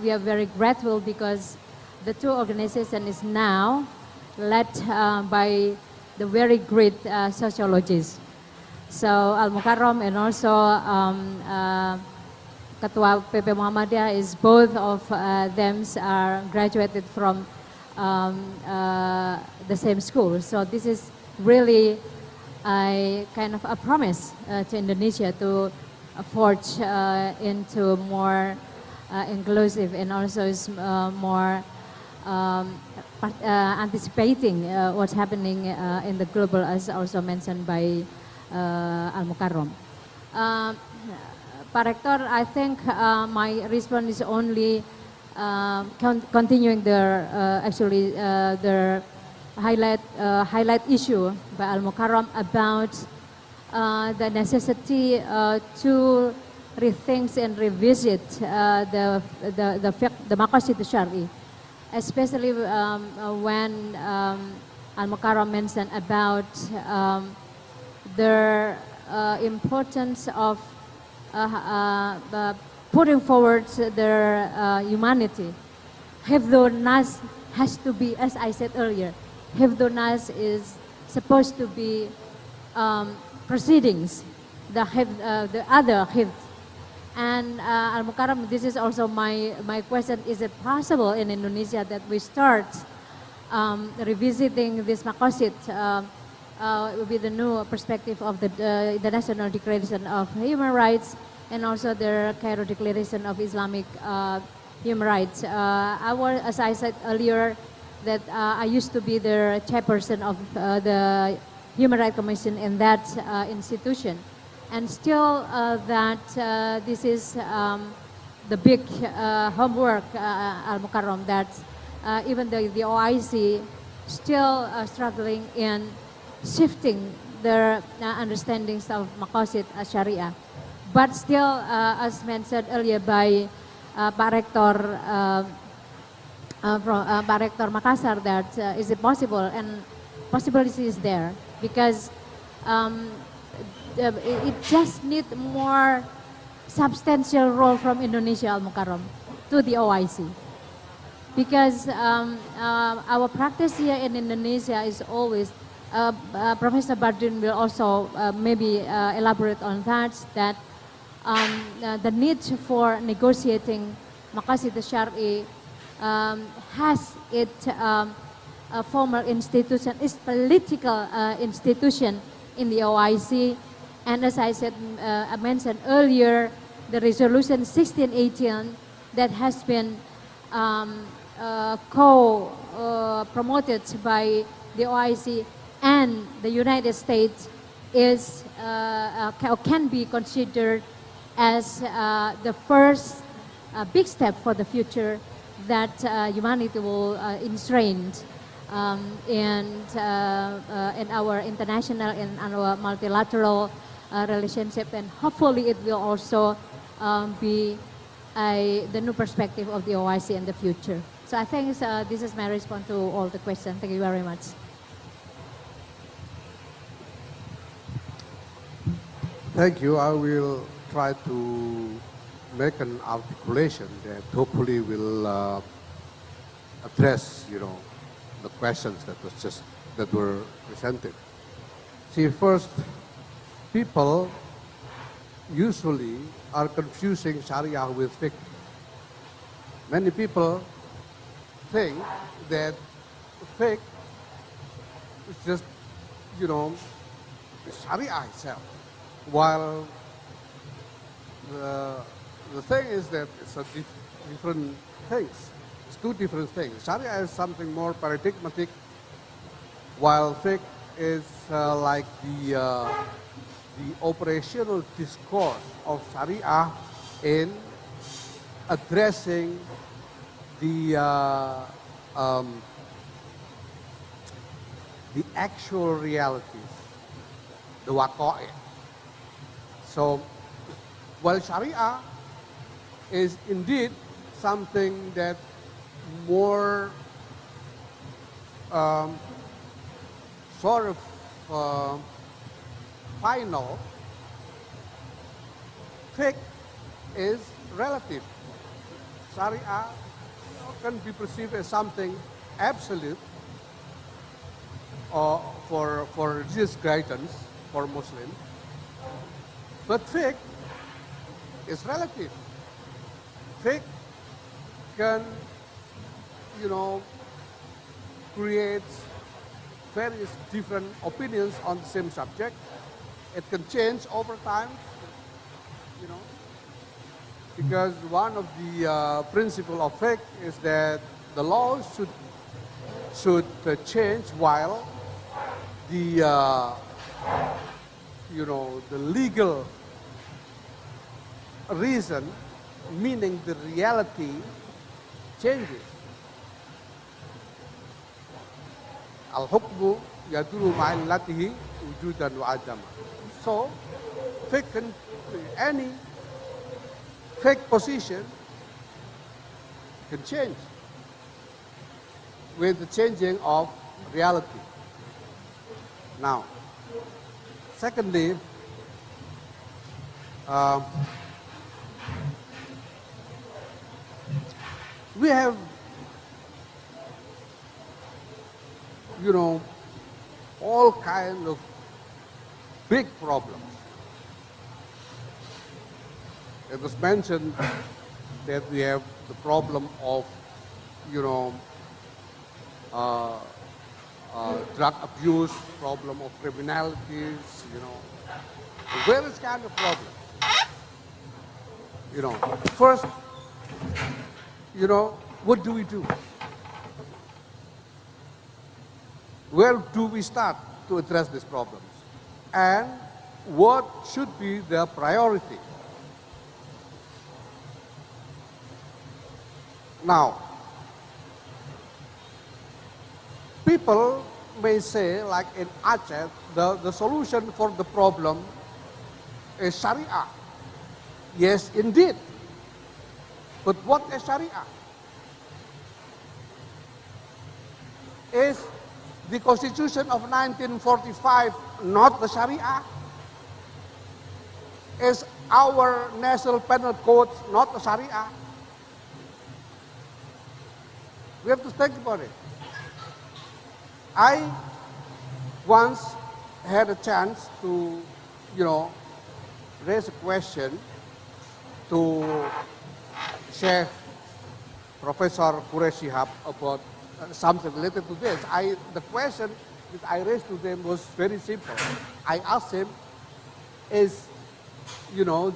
we are very grateful because the two organizations is now led by the very great sociologists. So Al-Mukarram and also Ketua PP Muhammadiyah is both of them are graduated from the same school. So this is really a kind of a promise to Indonesia to forge into more inclusive and also is more anticipating what's happening in the global, as also mentioned by Al-Mukarram. Pak Rector, I think my response is only continuing the highlight issue by Al-Mukarram about the necessity to rethink and revisit the maqasid syar'i, especially when Al-Mukarram mentioned about the importance of putting forward their humanity. Hifdhun Nas has to be, as I said earlier, Hifdhun Nas is supposed to be proceedings the other hifz. And Al-Mukarram, this is also my question, is it possible in Indonesia that we start revisiting this maqasid with the new perspective of the International Declaration of Human Rights and also the Cairo Declaration of Islamic Human Rights. As I said earlier, that I used to be the chairperson of the Human Rights Commission in that institution. And still this is the big homework, Al-Mukarram, that even the OIC still struggling in shifting their understandings of Maqasid Sharia. But still, as mentioned earlier by Pak Rektor Pak Rektor Makassar, that is it possible, and possibility is there, because it just needs more substantial role from Indonesia, Al-Mukarram, to the OIC. Because our practice here in Indonesia is always, Professor Bardin will also maybe elaborate on that the need for negotiating Maqasid Syar'i has its formal institution, its political institution in the OIC. And as I said, I mentioned earlier, the resolution 1618 that has been co-promoted by the OIC and the United States is can be considered as the first big step for the future that humanity will enshrined in our international and our multilateral relationship, and hopefully it will also be the new perspective of the OIC in the future. So I think this is my response to all the questions. Thank you very much. Thank you. I will try to make an articulation that hopefully will address, the questions that were presented. See, first, people usually are confusing Sharia with fiqh. Many people think that fiqh is just, Sharia itself. While the thing is that it's a different things. It's two different things. Sharia is something more paradigmatic, while fiqh is like the operational discourse of Sharia in addressing the actual realities, the waqa'i. So, while Sharia is indeed something that more sort of final, fiqh is relative. Sharia can be perceived as something absolute for religious guidance for Muslims, but fiqh is relative. Fiqh can, create various different opinions on the same subject. It can change over time, because one of the principles of fiqh is that the laws should change while the the legal reason, meaning the reality, changes. Al-hukmu yaduru ma'illatihi wujudan wa adama. So, any fiqh position can change with the changing of reality. Now, secondly, we have, all kinds of big problems It was mentioned that we have the problem of, you know, drug abuse, problem of criminalities, you know, various kind of problems. You know, first, you know, what do we do? Where do we start to address these problems? And what should be the priority? Now, people may say, like in Aceh, the solution for the problem is Sharia. Yes, indeed. But what is Sharia? Is the Constitution of 1945 not the Sharia? Is our national penal code not the Sharia? We have to think about it. I once had a chance to, you know, raise a question to Sheikh Professor Qureshi Shihab about something related to this. The question that I raised to them was very simple. I asked him, is, you know,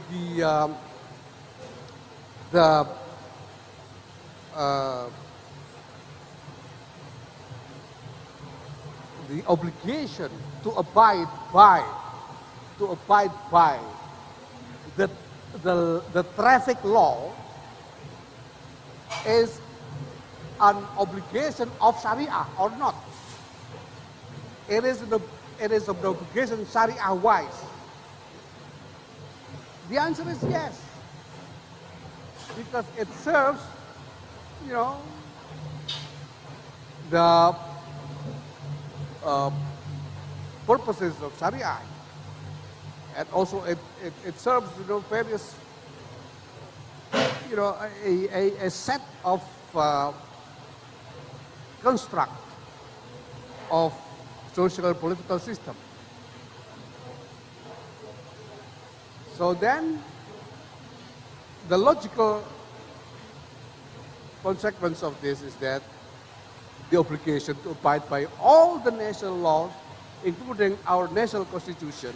the obligation to abide by the traffic law is an obligation of Sharia or not? It is an obligation Sharia-wise. The answer is yes, because it serves, you know, the purposes of Sharia, and also it serves, you know, various, you know, a set of construct of social and political system. So then, the logical consequence of this is that the obligation to abide by all the national laws, including our national constitution,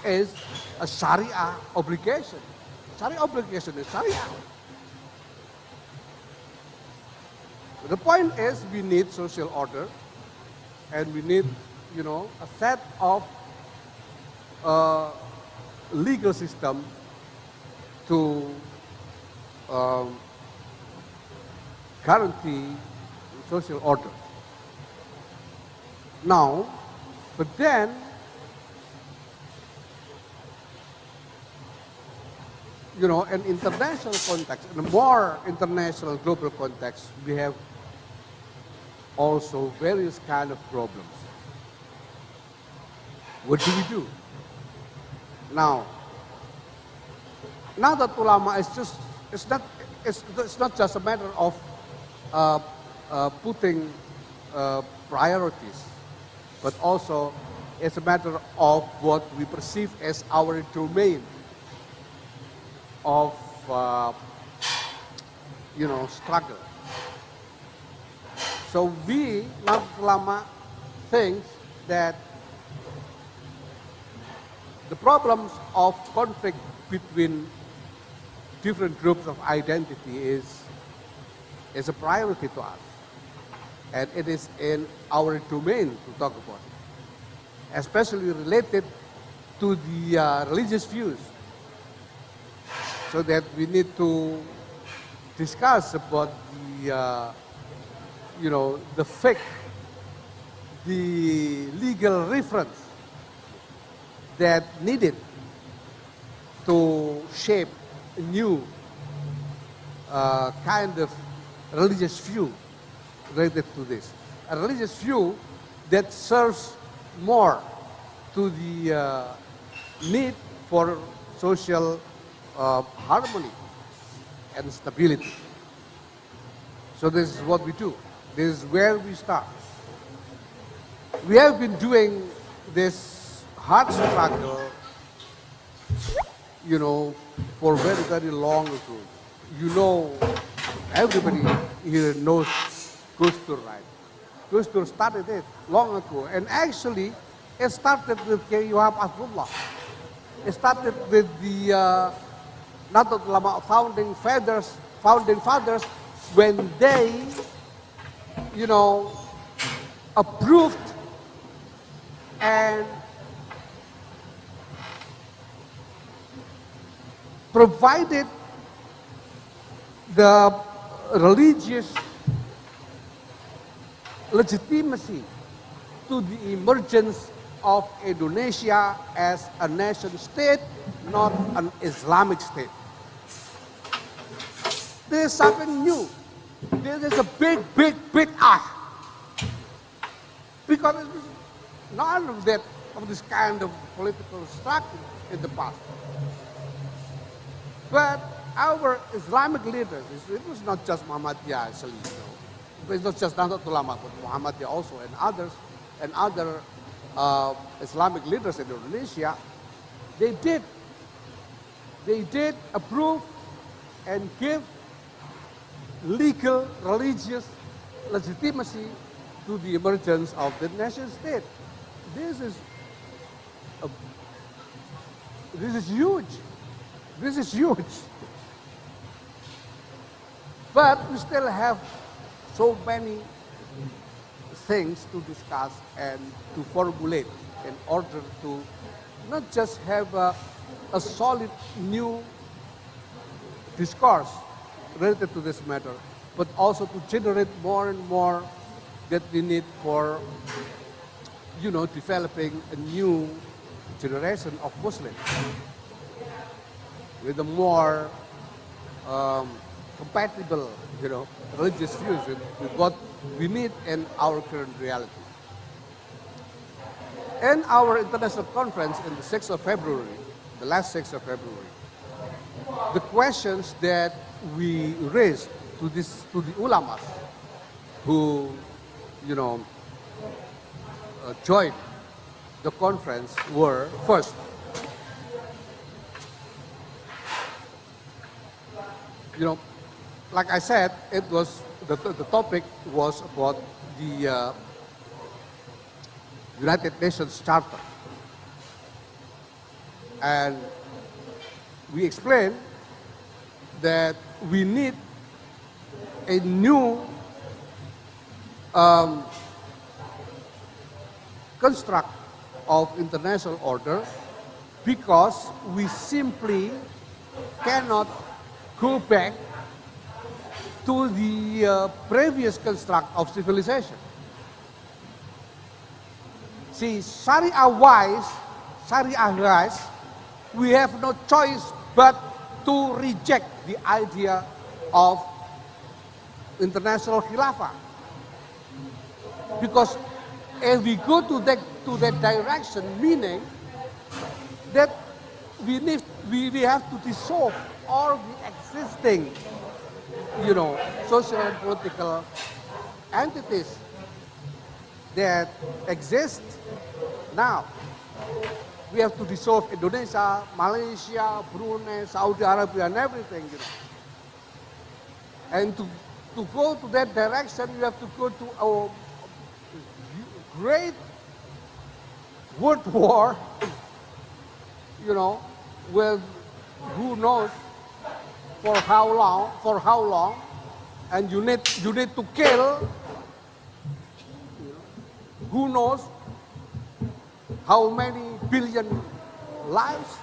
is a Sharia obligation. Sharia obligation is Sharia. The point is, we need social order, and we need, you know, a set of legal system to guarantee social order. Now, but then, you know, in international context, in a more international global context, we have also various kind of problems. What do we do? Now that ulama is just, it's not just a matter of putting priorities, but also it's a matter of what we perceive as our domain of, you know, struggle. So we, Nahdlatul Ulama, think that the problems of conflict between different groups of identity is a priority to us. And it is in our domain to talk about it, especially related to the religious views. So that we need to discuss about the, you know, the fiqh, the legal reference that needed to shape a new kind of religious view related to this. A religious view that serves more to the need for social harmony and stability. So this is what we do. This is where we start. We have been doing this hard struggle, for very, very long ago. Everybody here knows Gustur, right? Gustur started it long ago. And actually, it started with K. Yohab Asrullah. It started with the Nahdlatul Ulama founding fathers, when they, approved and provided the religious legitimacy to the emergence of Indonesia as a nation state, not an Islamic state. This is something new. This is a big ask. Because it was none of this kind of political structure in the past. But our Islamic leaders, it was not just Muhammadiyah actually, It's not just Nahdlatul Ulama, but Muhammadiyah also, and other Islamic leaders in Indonesia, they did approve and give legal religious legitimacy to the emergence of the nation state. This is huge. This is huge. But we still have so many things to discuss and to formulate in order to not just have a solid new discourse related to this matter, but also to generate more and more that we need for, developing a new generation of Muslims with a more compatible, religious views with what we need in our current reality. In our international conference in the 6th of February, the last 6th of February, the questions that we raised to the ulamas who, joined the conference were, first, like I said, it was the topic was about the United Nations Charter, and we explained that we need a new construct of international order because we simply cannot go back to the previous construct of civilization. See, Sharia-wise, we have no choice but to reject the idea of international khilafah. Because if we go to that direction, meaning that we have to dissolve all the existing, social and political entities that exist now. We have to dissolve Indonesia, Malaysia, Brunei, Saudi Arabia, and everything. And to go to that direction, you have to go to a great world war, with who knows for how long, and you need to kill who knows how many billion lives,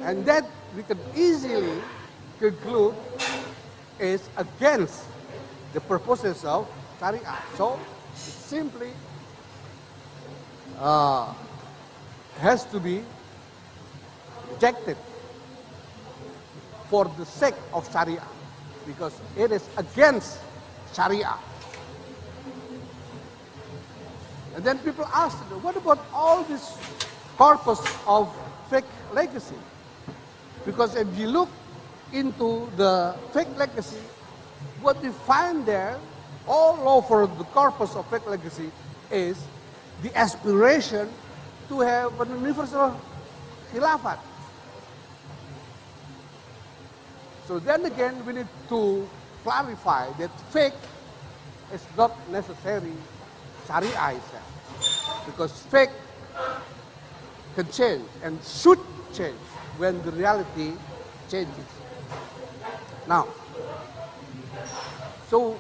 and that we can easily conclude is against the purposes of Sharia. So it simply has to be rejected for the sake of Sharia, because it is against Sharia. And then people ask, what about all this corpus of fake legacy? Because if you look into the fake legacy, what we find there all over the corpus of fake legacy is the aspiration to have an universal khilafat. So then again, we need to clarify that fiqh is not necessarily Sharia itself, because fiqh can change and should change when the reality changes. Now, so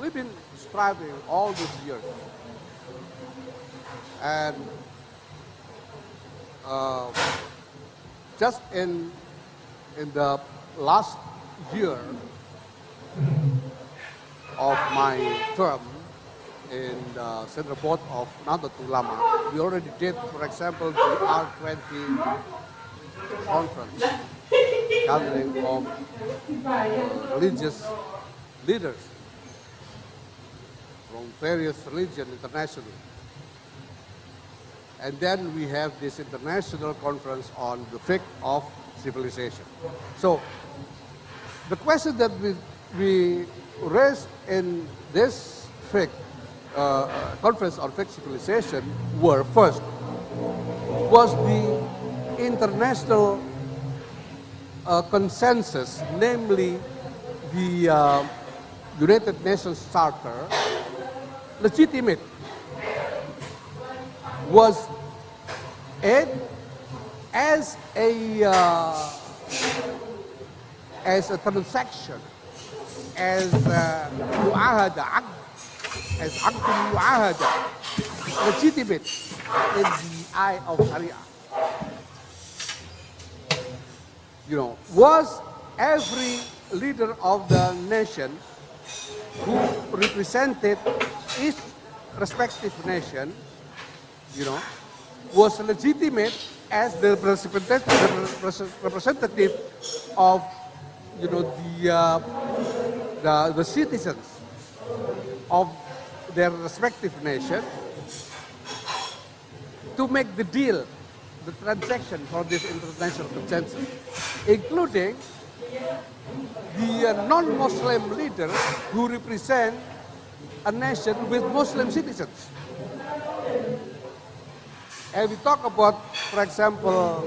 we've been striving all these years, and just in the last year of my term in the Central Board of Nahdlatul Ulama, we already did, for example, the R20 conference, gathering of religious leaders from various religions internationally. And then we have this international conference on the fiqh of civilization. So the question that we raised in this fiqh conference on fiqh civilization were, first, was the international consensus, namely the United Nations Charter, legitimate? Was it as a transaction, as mu'ahada, as aqdul mu'ahada, legitimate in the eye of Sharia? You know, was every leader of the nation who represented each respective nation, you know, was legitimate as the representative of, you know, the citizens of their respective nation to make the deal, the transaction for this international consensus, including the non-Muslim leaders who represent a nation with Muslim citizens. And we talk about, for example,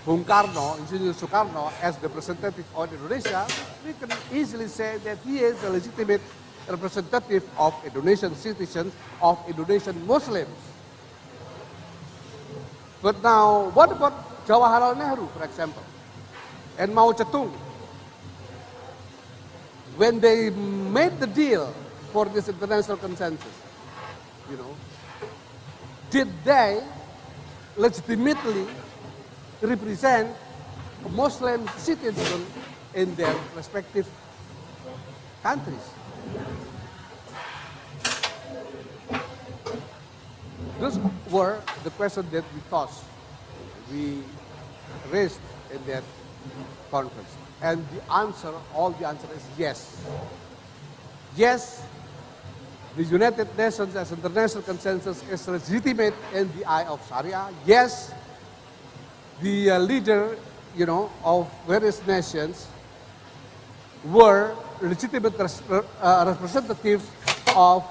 Bung Karno, Insinyur Soekarno, as the representative of Indonesia, we can easily say that he is a legitimate representative of Indonesian citizens, of Indonesian Muslims. But now, what about Jawaharlal Nehru, for example, and Mao Zedong? When they made the deal for this international consensus, you know, did they legitimately represent Muslim citizens in their respective countries? Those were the questions that we raised in that conference. And all the answer is yes. Yes, the United Nations as international consensus is legitimate in the eye of Sharia. Yes, the leader, you know, of various nations were legitimate representatives of,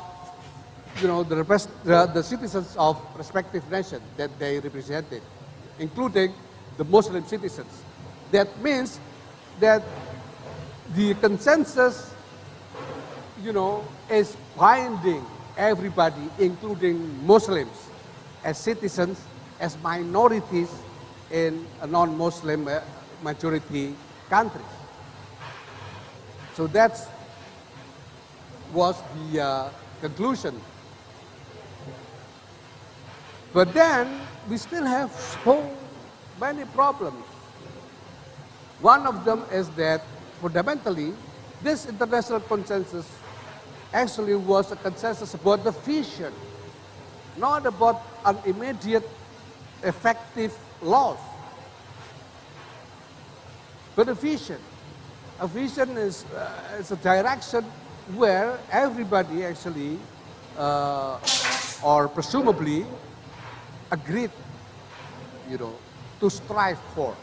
you know, the citizens of respective nations that they represented, including the Muslim citizens. That means that the consensus, you know, is binding everybody, including Muslims, as citizens, as minorities in a non-Muslim majority countries. So that was the conclusion. But then we still have so many problems. One of them is that fundamentally, this international consensus actually was a consensus about the vision, not about an immediate effective laws. But a vision. A vision is a direction where everybody actually, or presumably, agreed, you know, to strive for.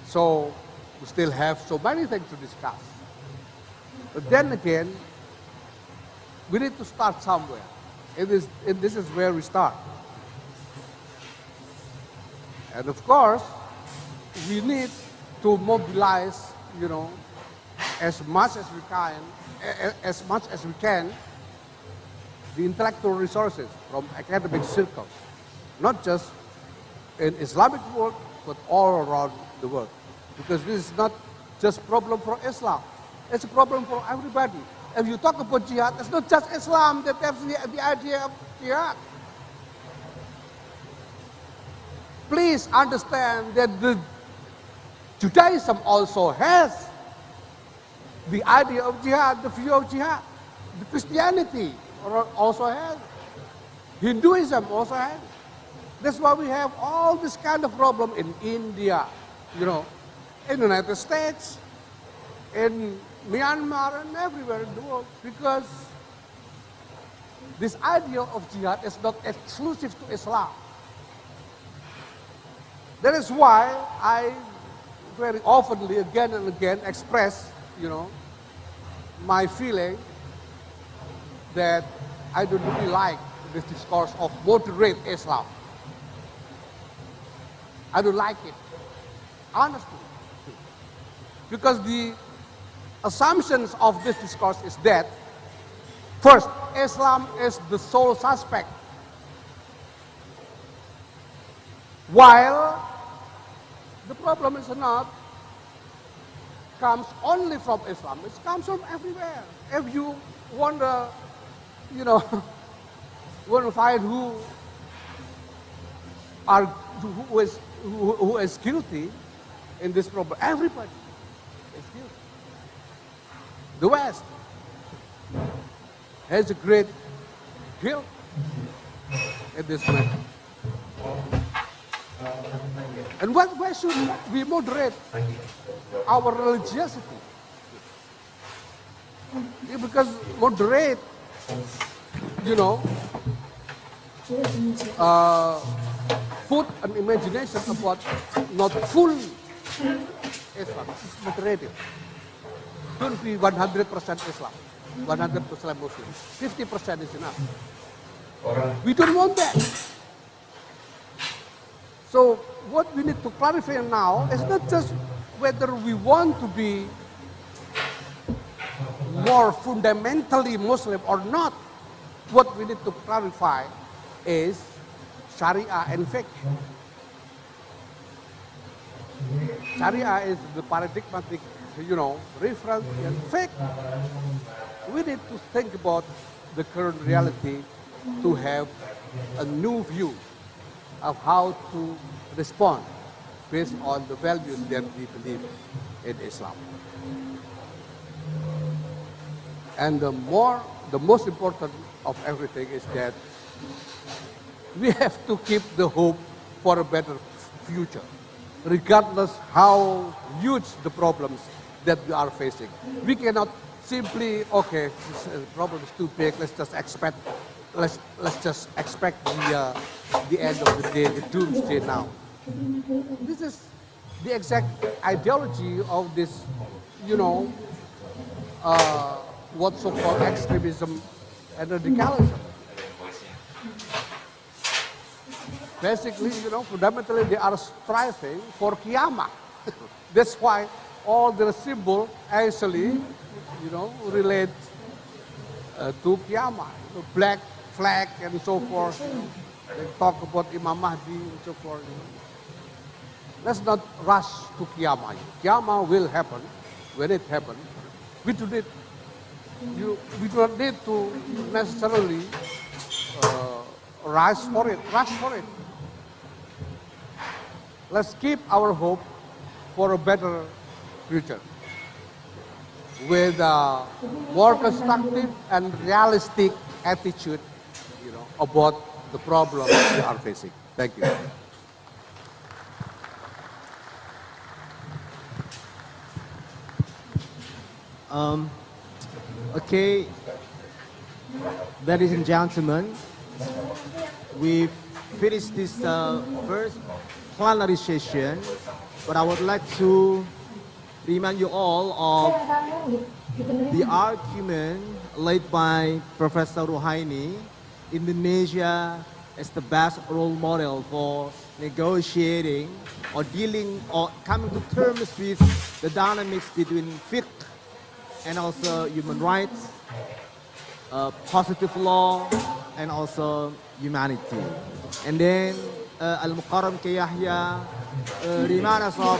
So we still have so many things to discuss. But then again, we need to start somewhere. And this is where we start. And of course, we need to mobilize, as much as we can, the intellectual resources from academic circles, not just in Islamic world, but all around the world. Because this is not just problem for Islam, it's a problem for everybody. If you talk about jihad, it's not just Islam that has the idea of jihad. Please understand that the Judaism also has the idea of jihad, the view of jihad. The Christianity also has. Hinduism also has. That's why we have all this kind of problem in India, in the United States, in Myanmar, and everywhere in the world, because this idea of jihad is not exclusive to Islam. That is why I very oftenly, again and again, express, my feeling that I don't really like this discourse of moderate Islam. I don't like it, honestly. Because the assumptions of this discourse is that, first, Islam is the sole suspect, while the problem is not comes only from Islam. It comes from everywhere. If you wonder, want to find who is guilty in this problem, everybody is guilty. The West has a great guilt in this matter. And why should we moderate our religiosity? Because moderate, put an imagination about not full Islam. It's moderated. Don't be 100% Islam, 100% Muslim. 50% is enough. We don't want that. So what we need to clarify now is not just whether we want to be more fundamentally Muslim or not. What we need to clarify is Sharia and fiqh. Sharia is the paradigmatic, reference, and fiqh. We need to think about the current reality to have a new view of how to respond based on the values that we believe in Islam. And the most important of everything is that we have to keep the hope for a better future, regardless how huge the problems that we are facing. We cannot simply, this problem is too big, let's just expect the end of the day, the doomsday now. This is the exact ideology of this, what so-called extremism and radicalism. Basically, fundamentally they are striving for Qiyamah. That's why all their symbol actually, relate to Qiyamah. The black flag and so forth. They talk about Imam Mahdi and so forth. Let's not rush to Qiyamah. Qiyamah will happen when it happens. We do not need to necessarily rush for it. Let's keep our hope for a better future with a more constructive and realistic attitude, about the problems we are facing. Thank you. Okay, ladies and gentlemen, we've finished this first plenary session, but I would like to remind you all of the argument laid by Professor Ruhaini. Indonesia is the best role model for negotiating or dealing or coming to terms with the dynamics between fiqh and also human rights, positive law, and also humanity. And then Al-Mukarram K. Yahya remind us of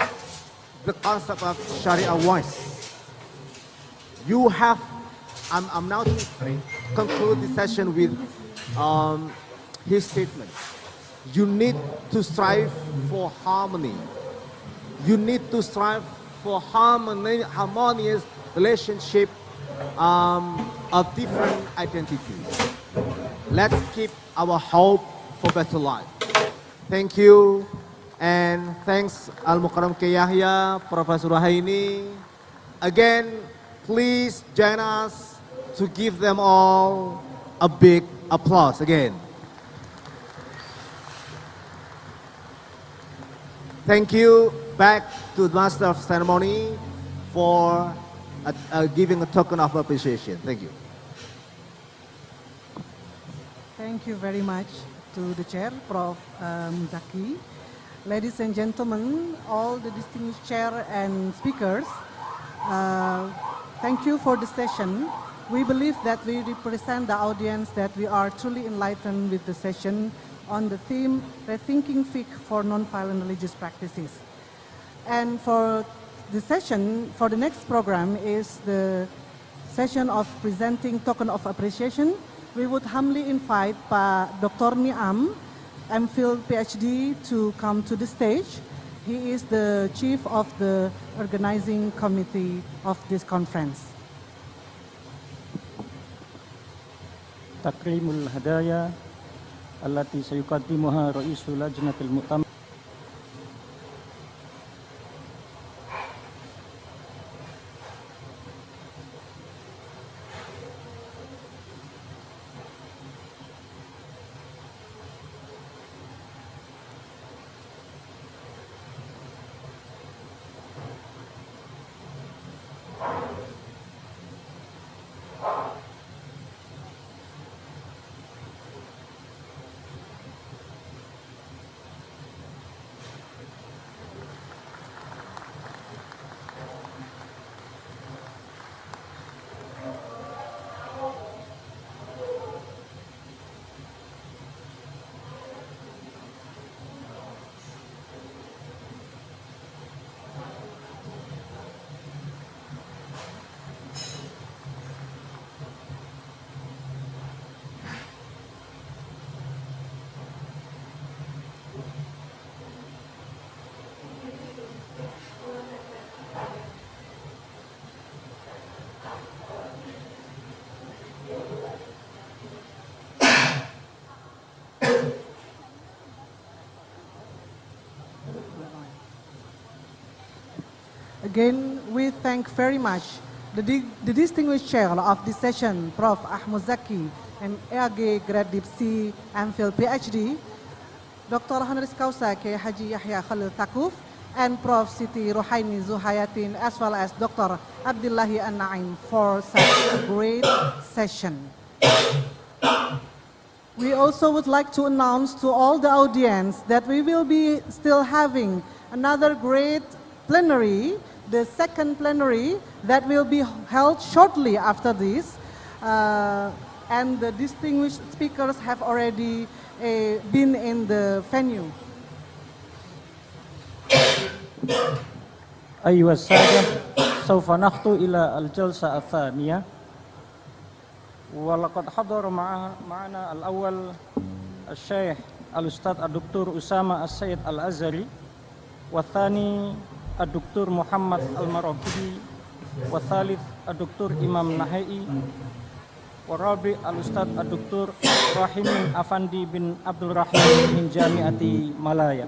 the concept of Sharia voice. You have, I'm now to conclude the session with his statement. You need to strive for harmony. You need to strive for harmonious relationship of different identities. Let's keep our hope for better life. Thank you, and thanks Al-Mukarram K. Yahya, Professor Ruhaini. Again, please join us to give them all a big applause again. Thank you. Back to the Master of Ceremony for giving a token of appreciation. Thank you. Thank you very much to the chair, Prof. Muzaki. Ladies and gentlemen, all the distinguished chair and speakers, thank you for the session. We believe that we represent the audience that we are truly enlightened with the session on the theme, Rethinking Fiqh for Nonviolent Religious Practices. And for the session, for the next program is the session of presenting token of appreciation. We would humbly invite Dr. Niam, MPhil PhD, to come to the stage. He is the chief of the organizing committee of this conference. تكريم الهدايا التي سيقدمها رئيس لجنة المؤتمر. Again, we thank very much the distinguished chair of this session, Prof. Ahmad Zaki, and EAG Grad Deep C, MPhil PhD, Dr. Honoris Causa K. Haji Yahya Khalil Takuf, and Prof. Siti Ruhaini Zuhayatin, as well as Dr. Abdullahi An-Naim for such a great session. We also would like to announce to all the audience that we will be still having another great plenary, the second plenary that will be held shortly after this. And the distinguished speakers have already been in the venue. أيها السادة، سوف نخطو إلى الجلسة الثانية، ولقد حضر معنا الأول الشيخ الأستاذ الدكتور أسامة السيد الأزهري، والثاني الدكتور محمد المراكبي، والثالث الدكتور إمام نهائي، والرابع الأستاذ الدكتور رحيم أفندي بن عبد الرحمن من جامعة ملايا.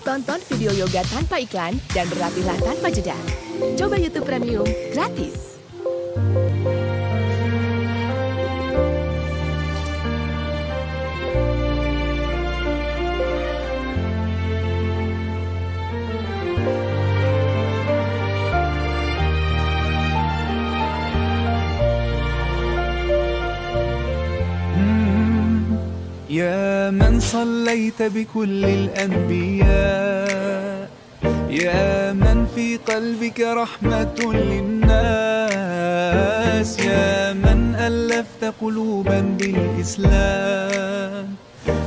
Tonton video yoga tanpa iklan dan berlatihlah tanpa jeda. Coba YouTube Premium gratis. يا من صليت بكل الأنبياء، يا من في قلبك رحمة للناس، يا من ألفت قلوبا بالإسلام،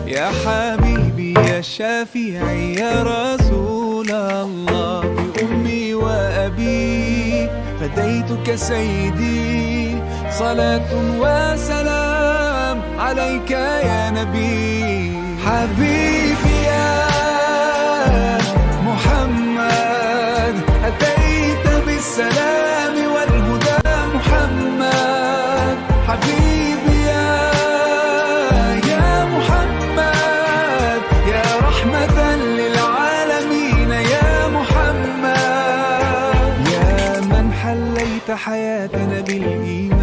يا حبيبي يا شافعي يا رسول الله، بأمي وأبي فديتك سيدي، صلاة وسلام عليك يا نبي. حبيبي يا محمد أتيت بالسلام والهدى محمد. حبيبي يا محمد يا رحمة للعالمين يا محمد، يا من حليت حياتنا بالإيمان،